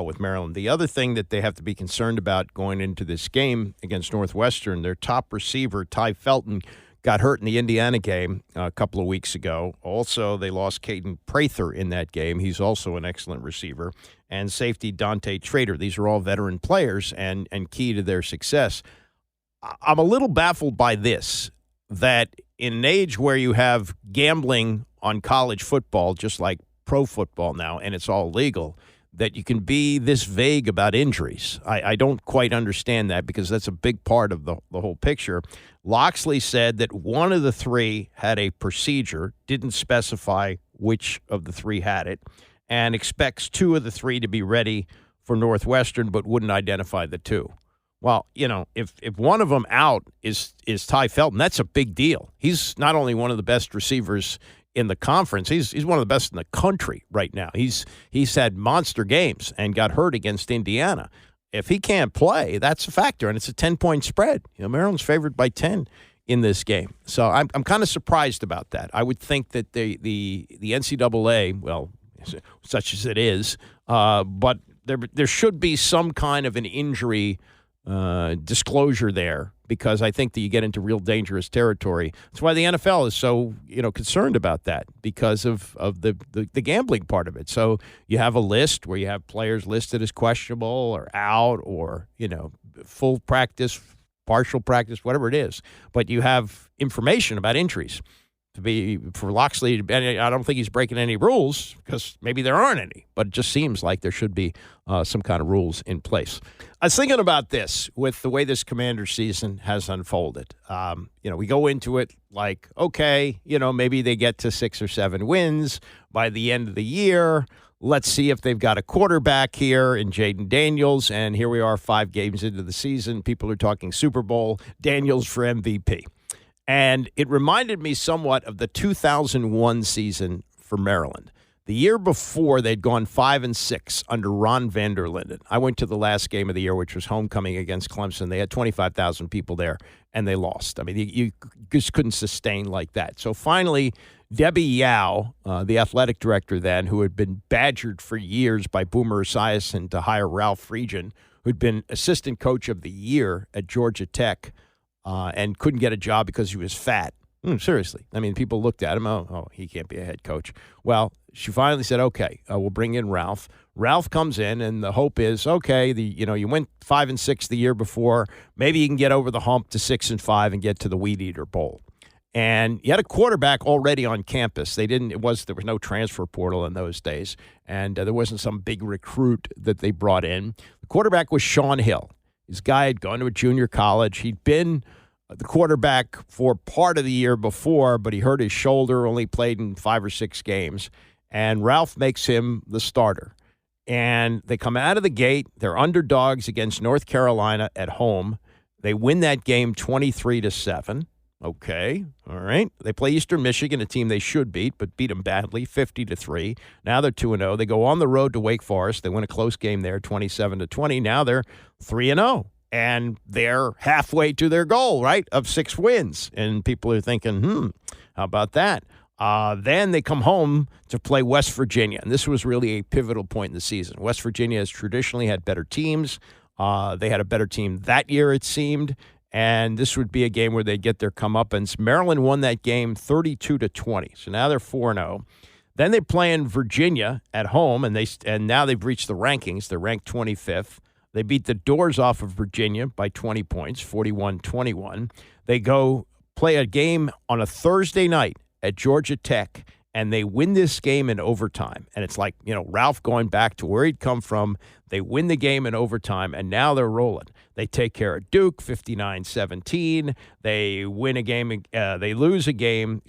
with Maryland. The other thing that they have to be concerned about going into this game against Northwestern, their top receiver Ty Felton got hurt in the Indiana game a couple of weeks ago. Also, they lost Caden Prather in that game. He's also an excellent receiver. And safety Dante Trader. These are all veteran players and key to their success. I'm a little baffled by this, that in an age where you have gambling on college football, just like pro football now, and it's all legal, that you can be this vague about injuries. I don't quite understand that because that's a big part of the whole picture. Locksley said that one of the three had a procedure, didn't specify which of the three had it, and expects two of the three to be ready for Northwestern, but wouldn't identify the two. Well, if one of them out is Ty Felton, that's a big deal. He's not only one of the best receivers in the conference, he's one of the best in the country right now. He's had monster games and got hurt against Indiana. If he can't play, that's a factor, and it's a 10-point spread. Maryland's favored by 10 in this game. So I'm kind of surprised about that. I would think that the NCAA, well, such as it is, but there should be some kind of an injury disclosure there, because I think that you get into real dangerous territory. That's why the NFL is so concerned about that, because of the gambling part of it. So you have a list where you have players listed as questionable or out or full practice, partial practice, whatever it is. But you have information about injuries. For Locksley, I don't think he's breaking any rules because maybe there aren't any, but it just seems like there should be some kind of rules in place. I was thinking about this with the way this Commander season has unfolded. We go into it like, okay, maybe they get to 6 or 7 wins by the end of the year. Let's see if they've got a quarterback here in Jaden Daniels. And here we are 5 games into the season. People are talking Super Bowl, Daniels for MVP. And it reminded me somewhat of the 2001 season for Maryland. The year before, they'd gone 5-6 under Ron van der Linden. I went to the last game of the year, which was homecoming against Clemson. They had 25,000 people there, and they lost. I mean, you just couldn't sustain like that. So finally, Debbie Yao, the athletic director then, who had been badgered for years by Boomer Esiason to hire Ralph Friedgen, who'd been assistant coach of the year at Georgia Tech and couldn't get a job because he was fat. Seriously. I mean, people looked at him, oh, he can't be a head coach. Well, she finally said, okay, we'll bring in Ralph. Ralph comes in, and the hope is, okay, you went 5-6 the year before. Maybe you can get over the hump to 6-5 and get to the Weed Eater Bowl. And you had a quarterback already on campus. There was no transfer portal in those days, and there wasn't some big recruit that they brought in. The quarterback was Sean Hill. This guy had gone to a junior college. He'd been the quarterback for part of the year before, but he hurt his shoulder, only played in 5 or 6 games, and Ralph makes him the starter. And they come out of the gate. They're underdogs against North Carolina at home. They win that game 23-7. Okay, all right. They play Eastern Michigan, a team they should beat, but beat them badly, 50-3. Now they're 2-0. They go on the road to Wake Forest. They win a close game there, 27-20. Now they're 3-0. And they're halfway to their goal, right, of 6 wins. And people are thinking, how about that? Then they come home to play West Virginia. And this was really a pivotal point in the season. West Virginia has traditionally had better teams. They had a better team that year, it seemed. And this would be a game where they'd get their comeuppance. Maryland won that game 32-20. So now they're 4-0. Then they play in Virginia at home, and now they've reached the rankings. They're ranked 25th. They beat the doors off of Virginia by 20 points, 41-21. They go play a game on a Thursday night at Georgia Tech, and they win this game in overtime. And it's like, Ralph going back to where he'd come from. They win the game in overtime, and now they're rolling. They take care of Duke, 59-17. They win a game. They lose a game,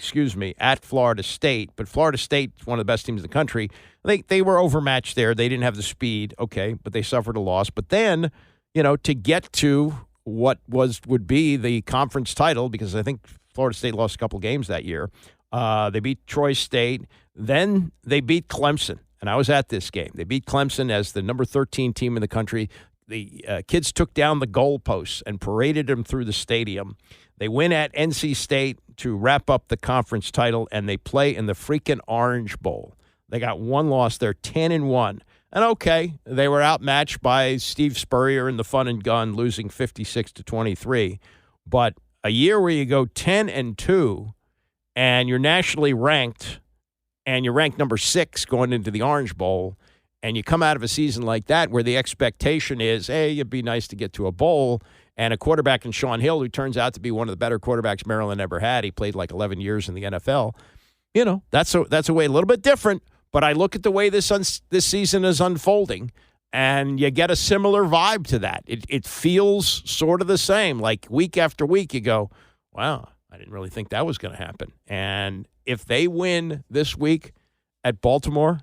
at Florida State. But Florida State's one of the best teams in the country. They were overmatched there. They didn't have the speed, okay, but they suffered a loss. But then, to get to what would be the conference title, because I think Florida State lost a couple games that year. They beat Troy State. Then they beat Clemson, and I was at this game. They beat Clemson as the number 13 team in the country. The kids took down the goalposts and paraded them through the stadium. They win at NC State to wrap up the conference title, and they play in the freaking Orange Bowl. They got one loss. They're 10-1. And okay, they were outmatched by Steve Spurrier and the Fun and Gun, losing 56-23. But a year where you go 10-2, and you're nationally ranked, and you're ranked number 6 going into the Orange Bowl, and you come out of a season like that where the expectation is, hey, it'd be nice to get to a bowl, and a quarterback in Sean Hill, who turns out to be one of the better quarterbacks Maryland ever had. He played like 11 years in the NFL. That's a way a little bit different, but I look at the way this season is unfolding, and you get a similar vibe to that. It feels sort of the same. Like week after week, you go, wow, I didn't really think that was going to happen. And if they win this week at Baltimore,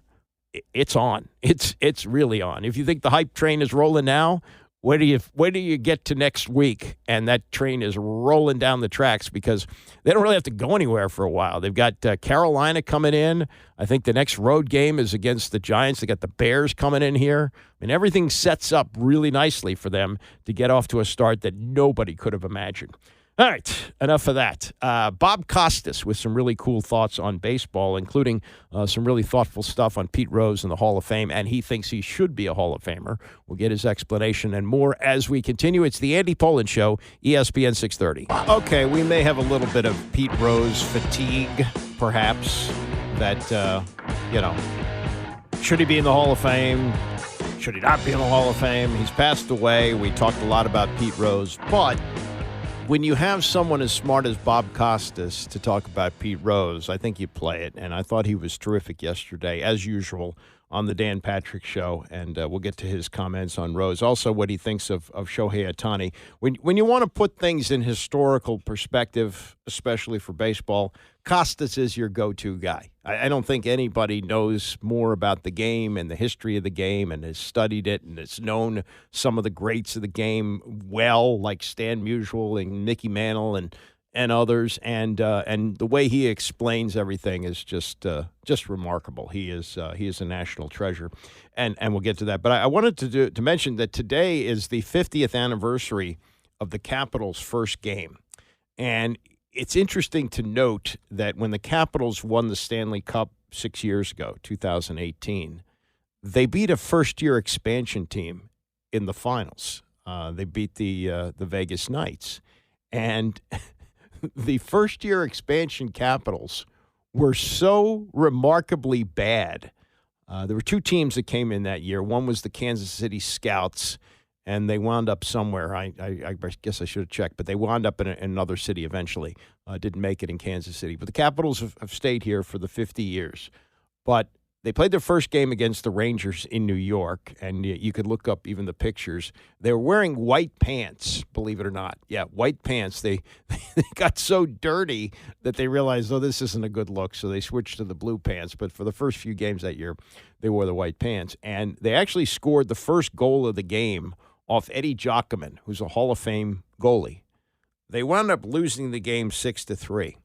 it's on. It's really on. If you think the hype train is rolling now, where do you get to next week and that train is rolling down the tracks, because they don't really have to go anywhere for a while. They've got Carolina coming in. I think the next road game is against the Giants. They got the Bears coming in here. I mean, everything sets up really nicely for them to get off to a start that nobody could have imagined. All right, enough of that. Bob Costas with some really cool thoughts on baseball, including some really thoughtful stuff on Pete Rose and the Hall of Fame, and he thinks he should be a Hall of Famer. We'll get his explanation and more as we continue. It's the Andy Pollin Show, ESPN 630. Okay, we may have a little bit of Pete Rose fatigue, perhaps, that, should he be in the Hall of Fame? Should he not be in the Hall of Fame? He's passed away. We talked a lot about Pete Rose, but when you have someone as smart as Bob Costas to talk about Pete Rose, I think you play it. And I thought he was terrific yesterday, as usual, on the Dan Patrick Show. And we'll get to his comments on Rose. Also, what he thinks of Shohei Ohtani. When you want to put things in historical perspective, especially for baseball, Costas is your go-to guy. I don't think anybody knows more about the game and the history of the game and has studied it and has known some of the greats of the game well, like Stan Musial and Mickey Mantle and and others, and the way he explains everything is just remarkable. He is a national treasure, and we'll get to that. But I wanted to mention that today is the 50th anniversary of the Capitals' first game, and it's interesting to note that when the Capitals won the Stanley Cup 6 years ago, 2018, they beat a first-year expansion team in the finals. They beat the Vegas Knights, and the first-year expansion Capitals were so remarkably bad. There were two teams that came in that year. One was the Kansas City Scouts, and they wound up somewhere. I guess I should have checked, but they wound up in another city eventually. Didn't make it in Kansas City. But the Capitals have stayed here for the 50 years. But they played their first game against the Rangers in New York, and you could look up even the pictures. They were wearing white pants, believe it or not. Yeah, white pants. They got so dirty that they realized, oh, this isn't a good look, so they switched to the blue pants. But for the first few games that year, they wore the white pants. And they actually scored the first goal of the game off Eddie Jockman, who's a Hall of Fame goalie. They wound up losing the game 6-3.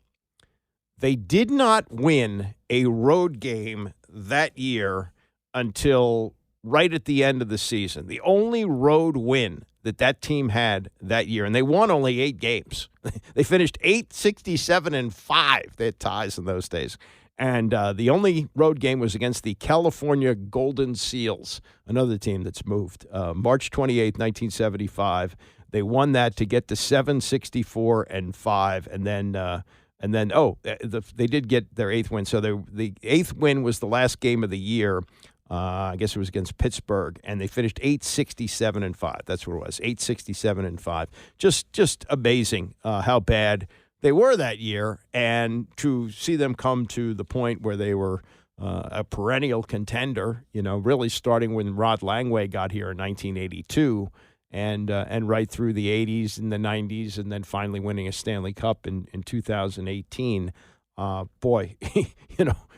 They did not win a road game that year until right at the end of the season. The only road win that team had that year, and they won only 8 games. They finished 8-67-5. They had ties in those days. And the only road game was against the California Golden Seals, another team that's moved. March 28th, 1975. They won that to get to 7-64-5, and then they did get their 8th win. So the 8th win was the last game of the year. I guess it was against Pittsburgh, and they finished 8-67-5. That's what it was, 8-67-5. Just amazing how bad they were that year, and to see them come to the point where they were a perennial contender, really starting when Rod Langway got here in 1982, and right through the 80s and the 90s, and then finally winning a Stanley Cup in 2018. Boy,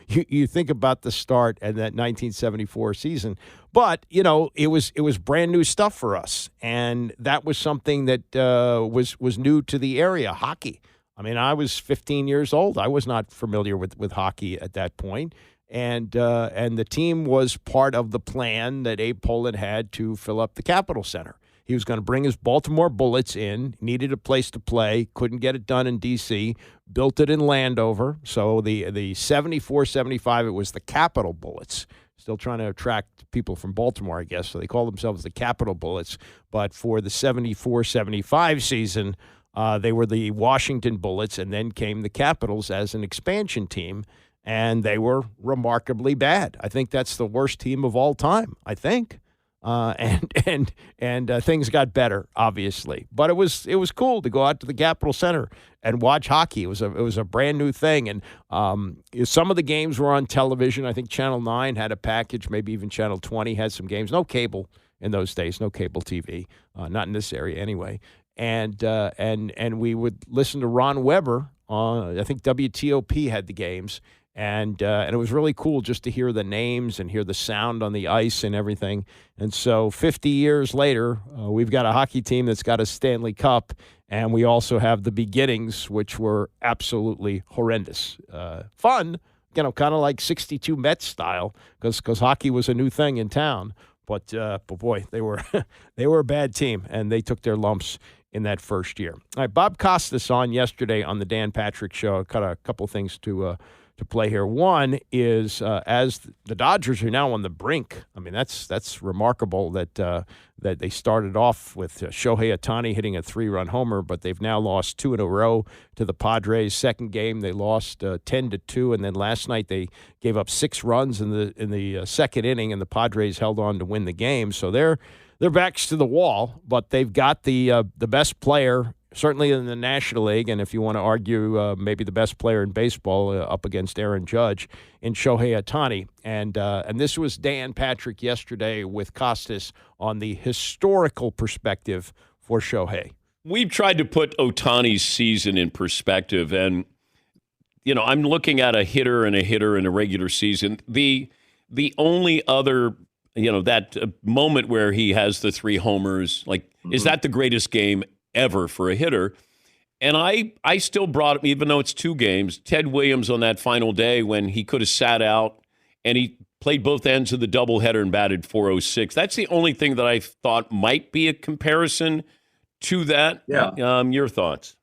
you think about the start and that 1974 season, but it was brand new stuff for us, and that was something that was new to the area, hockey. I mean, I was 15 years old. I was not familiar with hockey at that point. And the team was part of the plan that Abe Pollin had to fill up the Capitol Center. He was going to bring his Baltimore Bullets in, needed a place to play, couldn't get it done in D.C., built it in Landover. So the 74-75, it was the Capitol Bullets. Still trying to attract people from Baltimore, I guess. So they call themselves the Capitol Bullets. But for the 74-75 season, they were the Washington Bullets, and then came the Capitals as an expansion team, and they were remarkably bad. I think that's the worst team of all time, I think. And things got better, obviously. But it was cool to go out to the Capitol Center and watch hockey. It was a brand new thing, and some of the games were on television. I think Channel 9 had a package, maybe even Channel 20 had some games. No cable in those days, no cable TV, not in this area anyway. And we would listen to Ron Weber. I think WTOP had the games, and it was really cool just to hear the names and hear the sound on the ice and everything. And so 50 years later, we've got a hockey team that's got a Stanley Cup, and we also have the beginnings, which were absolutely horrendous. Fun, kind of like 62 Mets style, because hockey was a new thing in town. But boy, they were a bad team, and they took their lumps in that first year. All right, Bob Costas on yesterday on the Dan Patrick Show. Got a couple things to play here. One is as the Dodgers are now on the brink. I mean, that's remarkable that they started off with Shohei Ohtani hitting a 3-run homer, but they've now lost 2 in a row to the Padres. Second game they lost 10-2, and then last night they gave up 6 runs in the second inning, and the Padres held on to win the game. So their backs to the wall, but they've got the best player, certainly in the National League, and if you want to argue maybe the best player in baseball up against Aaron Judge, in Shohei Ohtani. And this was Dan Patrick yesterday with Costas on the historical perspective for Shohei. We've tried to put Ohtani's season in perspective, and I'm looking at a hitter in a regular season. The only other that moment where he has the 3 homers, is that the greatest game ever for a hitter? And I still brought him, even though it's 2 games, Ted Williams on that final day when he could have sat out and he played both ends of the doubleheader and batted .406. That's the only thing that I thought might be a comparison to that. Yeah. Your thoughts?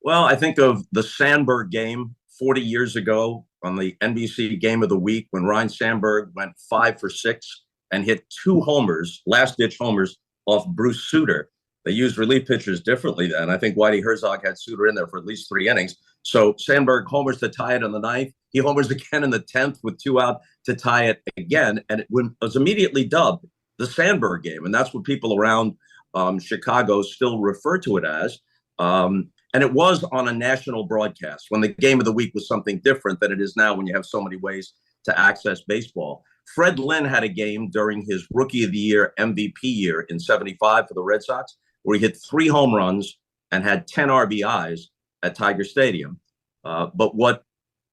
Well, I think of the Sandberg game 40 years ago on the NBC Game of the Week when Ryne Sandberg went 5 for 6 and hit 2 homers, last-ditch homers off Bruce Sutter. They used relief pitchers differently then. I think Whitey Herzog had Sutter in there for at least 3 innings. So Sandberg homers to tie it in the 9th. He homers again in the 10th with 2 out to tie it again. And it was immediately dubbed the Sandberg game. And that's what people around Chicago still refer to it as. And it was on a national broadcast when the Game of the Week was something different than it is now when you have so many ways to access baseball. Fred Lynn had a game during his Rookie of the Year MVP year in '75 for the Red Sox, where he hit 3 home runs and had 10 RBIs at Tiger Stadium. But what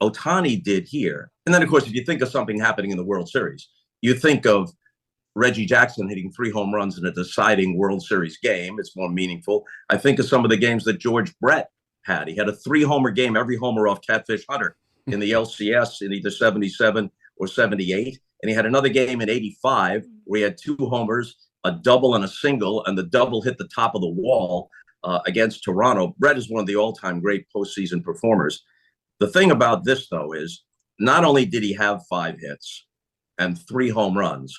Ohtani did here, and then, of course, if you think of something happening in the World Series, you think of Reggie Jackson hitting 3 home runs in a deciding World Series game. It's more meaningful. I think of some of the games that George Brett had. He had a 3-homer game, every homer off Catfish Hunter in the LCS in either 77 or 78. And he had another game in 85 where he had 2 homers, a double and a single, and the double hit the top of the wall against Toronto. Brett is one of the all-time great postseason performers. The thing about this, though, is not only did he have 5 hits and 3 home runs,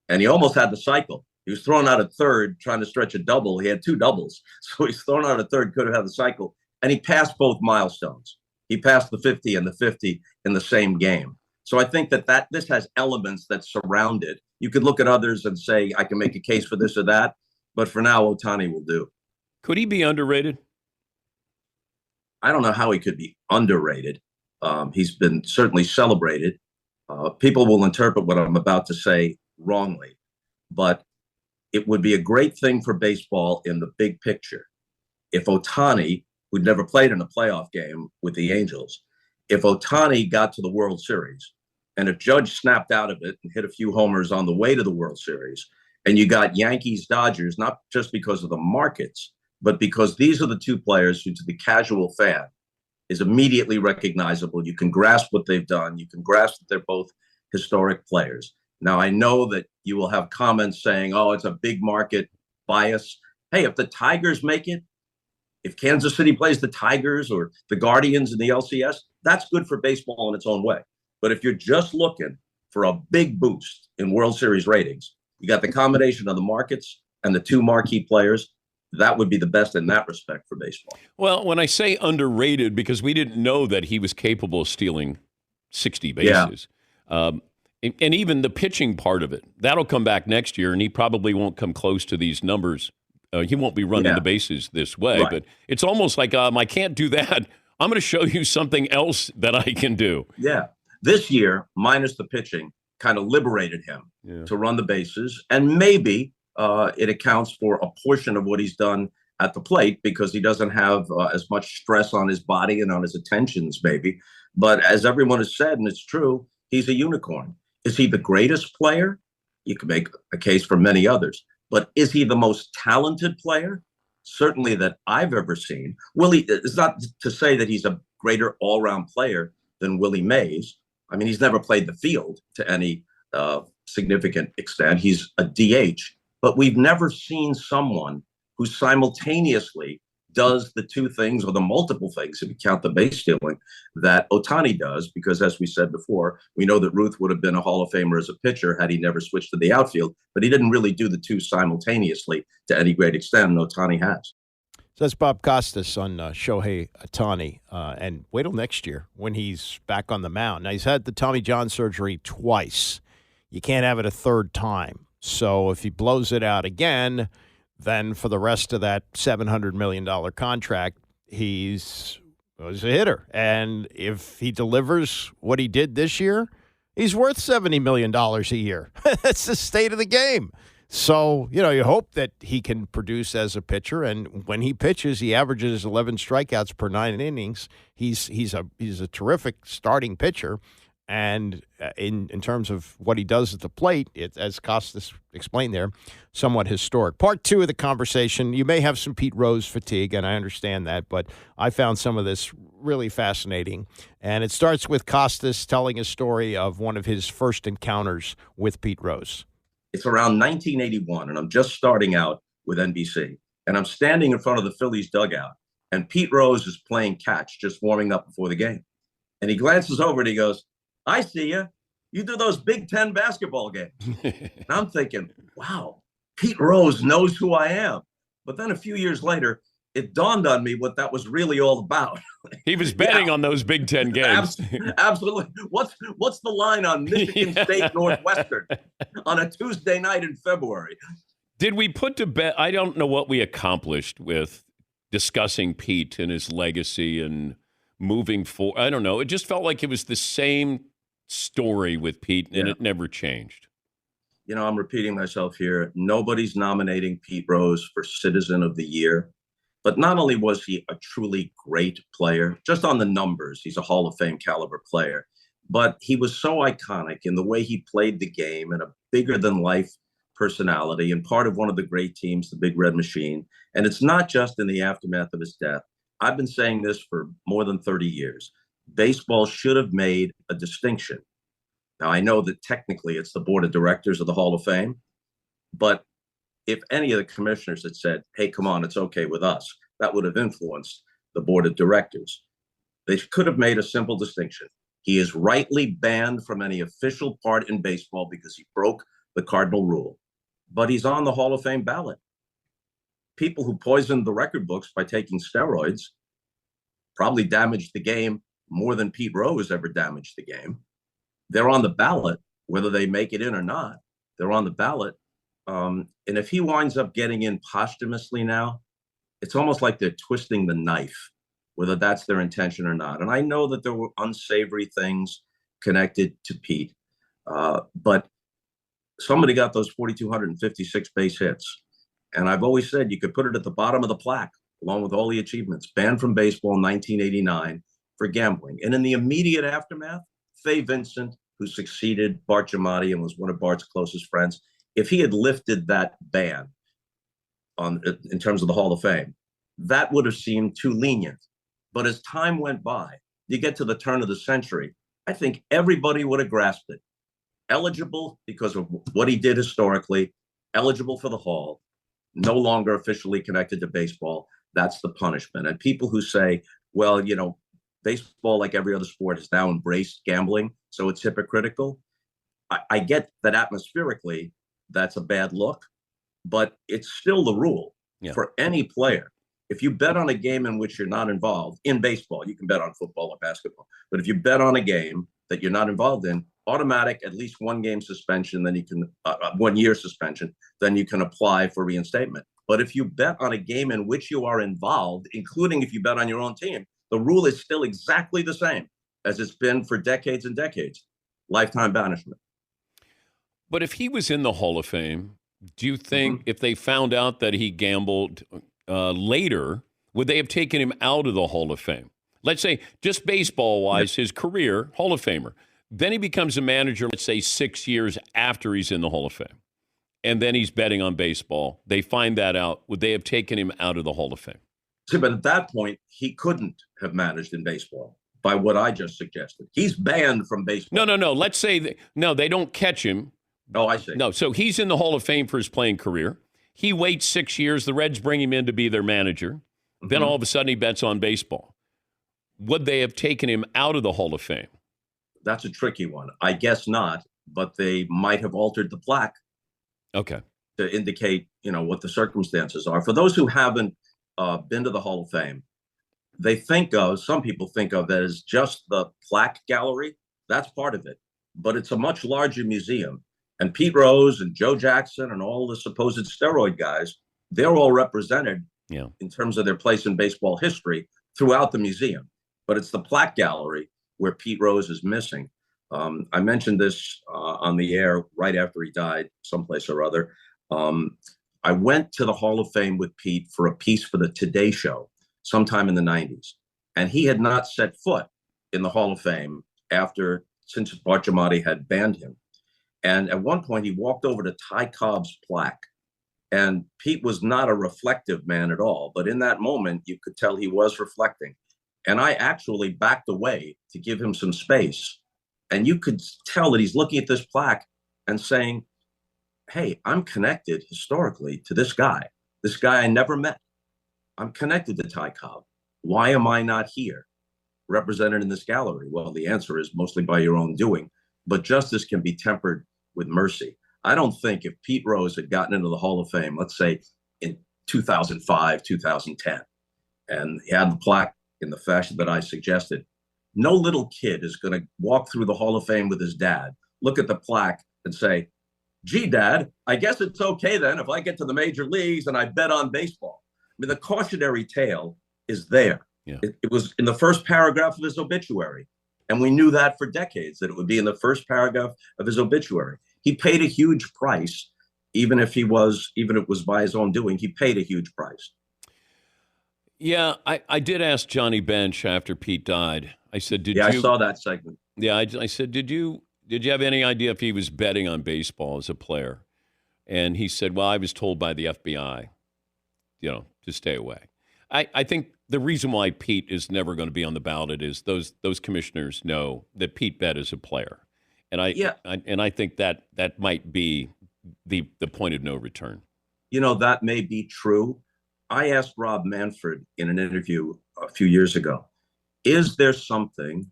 and he almost had the cycle. He was thrown out at third trying to stretch a double. He had 2 doubles. So he's thrown out at third, could have had the cycle. And he passed both milestones. He passed the 50 and the 50 in the same game. So I think that this has elements that surround it. You could look at others and say, I can make a case for this or that. But for now, Ohtani will do. Could he be underrated? I don't know how he could be underrated. He's been certainly celebrated. People will interpret what I'm about to say wrongly. But it would be a great thing for baseball in the big picture if Ohtani, who'd never played in a playoff game with the Angels, if Ohtani got to the World Series and if Judge snapped out of it and hit a few homers on the way to the World Series, and you got Yankees, Dodgers, not just because of the markets, but because these are the 2 players who, to the casual fan, is immediately recognizable. You can grasp what they've done. You can grasp that they're both historic players. Now, I know that you will have comments saying, oh, it's a big market bias. Hey, if the Tigers make it, if Kansas City plays the Tigers or the Guardians in the LCS, that's good for baseball in its own way. But if you're just looking for a big boost in World Series ratings, you got the combination of the markets and the 2 marquee players. That would be the best in that respect for baseball. Well, when I say underrated, because we didn't know that he was capable of stealing 60 bases. Yeah. And even the pitching part of it, that'll come back next year, and he probably won't come close to these numbers. He won't be running the bases this way, right. But it's almost like I can't do that. I'm going to show you something else that I can do. Yeah. This year, minus the pitching, kind of liberated him to run the bases, and maybe it accounts for a portion of what he's done at the plate because he doesn't have as much stress on his body and on his attentions, maybe. But as everyone has said, and it's true, he's a unicorn. Is he the greatest player? You could make a case for many others. But is he the most talented player? Certainly that I've ever seen. It's not to say that he's a greater all-round player than Willie Mays. I mean, he's never played the field to any significant extent. He's a DH. But we've never seen someone who simultaneously does the 2 things or the multiple things, if you count the base stealing, that Ohtani does, because as we said before, we know that Ruth would have been a Hall of Famer as a pitcher had he never switched to the outfield, but he didn't really do the 2 simultaneously to any great extent, and Ohtani has. So that's Bob Costas on Shohei Ohtani, and wait till next year when he's back on the mound. Now, he's had the Tommy John surgery twice. You can't have it a 3rd time. So if he blows it out again, then for the rest of that $700 million contract, he's a hitter. And if he delivers what he did this year, he's worth $70 million a year. That's the state of the game. So, you hope that he can produce as a pitcher. And when he pitches, he averages 11 strikeouts per 9 innings. He's a terrific starting pitcher. And in terms of what he does at the plate, it, as Costas explained there, somewhat historic. Part two of the conversation, you may have some Pete Rose fatigue, and I understand that, but I found some of this really fascinating. And it starts with Costas telling a story of one of his first encounters with Pete Rose. It's around 1981, and I'm just starting out with NBC. And I'm standing in front of the Phillies dugout, and Pete Rose is playing catch, just warming up before the game. And he glances over and he goes, "I see you. You do those Big Ten basketball games." And I'm thinking, wow, Pete Rose knows who I am. But then a few years later, it dawned on me what that was really all about. He was betting on those Big Ten games. Absolutely. What's the line on Michigan State Northwestern on a Tuesday night in February? Did we put to bed? I don't know what we accomplished with discussing Pete and his legacy and moving forward. I don't know. It just felt like it was the same story with Pete, and it never changed. You know, I'm repeating myself here. Nobody's nominating Pete Rose for Citizen of the Year. But not only was he a truly great player, just on the numbers, he's a Hall of Fame caliber player, but he was so iconic in the way he played the game and a bigger than life personality and part of one of the great teams, the Big Red Machine. And it's not just in the aftermath of his death. I've been saying this for more than 30 years. Baseball should have made a distinction. Now, I know that technically it's the board of directors of the Hall of Fame, but if any of the commissioners had said, "Hey, come on, it's okay with us," that would have influenced the board of directors. They could have made a simple distinction. He is rightly banned from any official part in baseball because he broke the cardinal rule, but he's on the Hall of Fame ballot. People who poisoned the record books by taking steroids probably damaged the game more than Pete Rose ever damaged the game. They're on the ballot, whether they make it in or not. They're on the ballot. And if he winds up getting in posthumously now, it's almost like they're twisting the knife, whether that's their intention or not. And I know that there were unsavory things connected to Pete, but somebody got those 4,256 base hits. And I've always said you could put it at the bottom of the plaque, along with all the achievements. Banned from baseball in 1989 for gambling. And in the immediate aftermath, Fay Vincent, who succeeded Bart Giamatti and was one of Bart's closest friends, if he had lifted that ban in terms of the Hall of Fame, that would have seemed too lenient. But as time went by, you get to the turn of the century, I think everybody would have grasped it. Eligible because of what he did historically, eligible for the Hall, no longer officially connected to baseball. That's the punishment. And people who say, well, you know, baseball, like every other sport, has now embraced gambling, so it's hypocritical. I get that atmospherically, that's a bad look, but it's still the rule for any player. If you bet on a game in which you're not involved in baseball, you can bet on football or basketball, but if you bet on a game that you're not involved in, automatic at least 1 game suspension, then you can 1 year suspension, then you can apply for reinstatement. But if you bet on a game in which you are involved, including if you bet on your own team, the rule is still exactly the same as it's been for decades and decades: lifetime banishment. But if he was in the Hall of Fame, do you think if they found out that he gambled later, would they have taken him out of the Hall of Fame? Let's say, just baseball-wise, his career, Hall of Famer. Then he becomes a manager, let's say 6 years after he's in the Hall of Fame. And then he's betting on baseball. They find that out. Would they have taken him out of the Hall of Fame? See, but at that point, he couldn't have managed in baseball by what I just suggested. He's banned from baseball. No. Let's say, they don't catch him. Oh, I see. No, so he's in the Hall of Fame for his playing career. He waits 6 years. The Reds bring him in to be their manager. Then all of a sudden he bets on baseball. Would they have taken him out of the Hall of Fame? That's a tricky one. I guess not, but they might have altered the plaque. Okay. To indicate, what the circumstances are. For those who haven't been to the Hall of Fame, some people think of it as just the plaque gallery. That's part of it. But it's a much larger museum. And Pete Rose and Joe Jackson and all the supposed steroid guys, they're all represented in terms of their place in baseball history throughout the museum. But it's the plaque gallery where Pete Rose is missing. I mentioned this on the air right after he died, someplace or other. I went to the Hall of Fame with Pete for a piece for the Today Show sometime in the 90s. And he had not set foot in the Hall of Fame after since Bart Giamatti had banned him. And at one point, he walked over to Ty Cobb's plaque. And Pete was not a reflective man at all. But in that moment, you could tell he was reflecting. And I actually backed away to give him some space. And you could tell that he's looking at this plaque and saying, hey, I'm connected historically to this guy I never met. I'm connected to Ty Cobb. Why am I not here, represented in this gallery? Well, the answer is mostly by your own doing. But justice can be tempered with mercy. I don't think if Pete Rose had gotten into the Hall of Fame, let's say in 2005, 2010, and he had the plaque in the fashion that I suggested, no little kid is going to walk through the Hall of Fame with his dad, look at the plaque and say, gee, Dad, I guess it's okay then if I get to the major leagues and I bet on baseball. I mean, the cautionary tale is there. Yeah. It was in the first paragraph of his obituary. And we knew that for decades, that it would be in the first paragraph of his obituary. He paid a huge price, even if it was by his own doing, he paid a huge price. Yeah, I did ask Johnny Bench after Pete died. I said, I saw that segment. Yeah, I said, did you have any idea if he was betting on baseball as a player? And he said, well, I was told by the FBI, to stay away. I think the reason why Pete is never going to be on the ballot is those commissioners know that Pete bet as a player. And I think that might be the point of no return. That may be true. I asked Rob Manfred in an interview a few years ago, is there something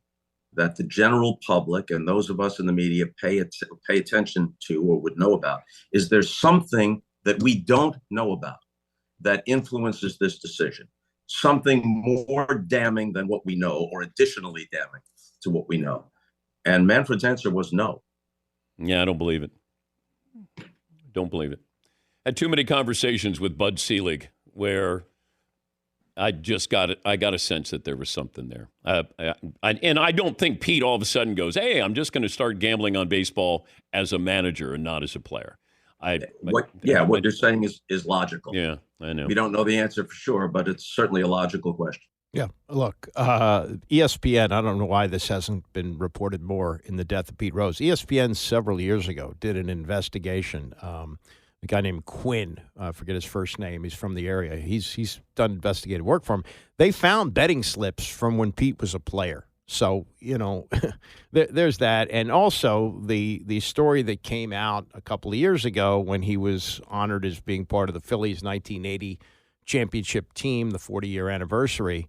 that the general public and those of us in the media pay attention to or would know about? Is there something that we don't know about that influences this decision? Something more damning than what we know or additionally damning to what we know? And Manfred's answer was no. Yeah, I don't believe it. Don't believe it. Had too many conversations with Bud Selig where I got a sense that there was something there. And I don't think Pete all of a sudden goes, hey, I'm just going to start gambling on baseball as a manager and not as a player. What you're saying is logical. Yeah, I know. We don't know the answer for sure, but it's certainly a logical question. Yeah, look, ESPN, I don't know why this hasn't been reported more in the death of Pete Rose. ESPN several years ago did an investigation. A guy named Quinn, I forget his first name, he's from the area. He's done investigative work for him. They found betting slips from when Pete was a player. So, there's that. And also the story that came out a couple of years ago when he was honored as being part of the Phillies 1980 championship team, the 40-year anniversary,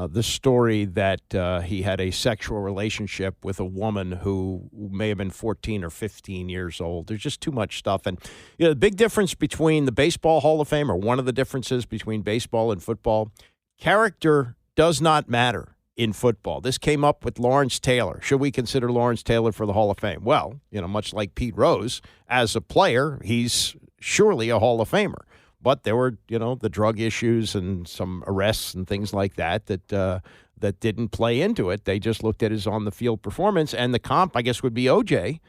the story that he had a sexual relationship with a woman who may have been 14 or 15 years old. There's just too much stuff. And the big difference between the Baseball Hall of Fame, or one of the differences between baseball and football, character does not matter in football. This came up with Lawrence Taylor. Should we consider Lawrence Taylor for the Hall of Fame? Well, much like Pete Rose, as a player, he's surely a Hall of Famer. But there were, the drug issues and some arrests and things like that didn't play into it. They just looked at his on-the-field performance. And the comp, I guess, would be O.J.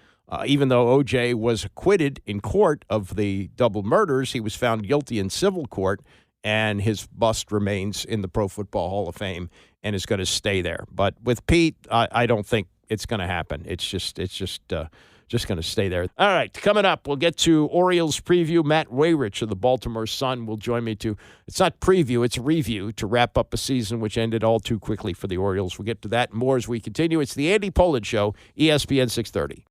Even though O.J. was acquitted in court of the double murders, he was found guilty in civil court, and his bust remains in the Pro Football Hall of Fame and is going to stay there. But with Pete, I don't think it's going to happen. It's just going to stay there. All right, coming up, we'll get to Orioles preview. Matt Wayrich of the Baltimore Sun will join me to, it's not preview, it's review, to wrap up a season which ended all too quickly for the Orioles. We'll get to that and more as we continue. It's the Andy Pollard Show, ESPN 630.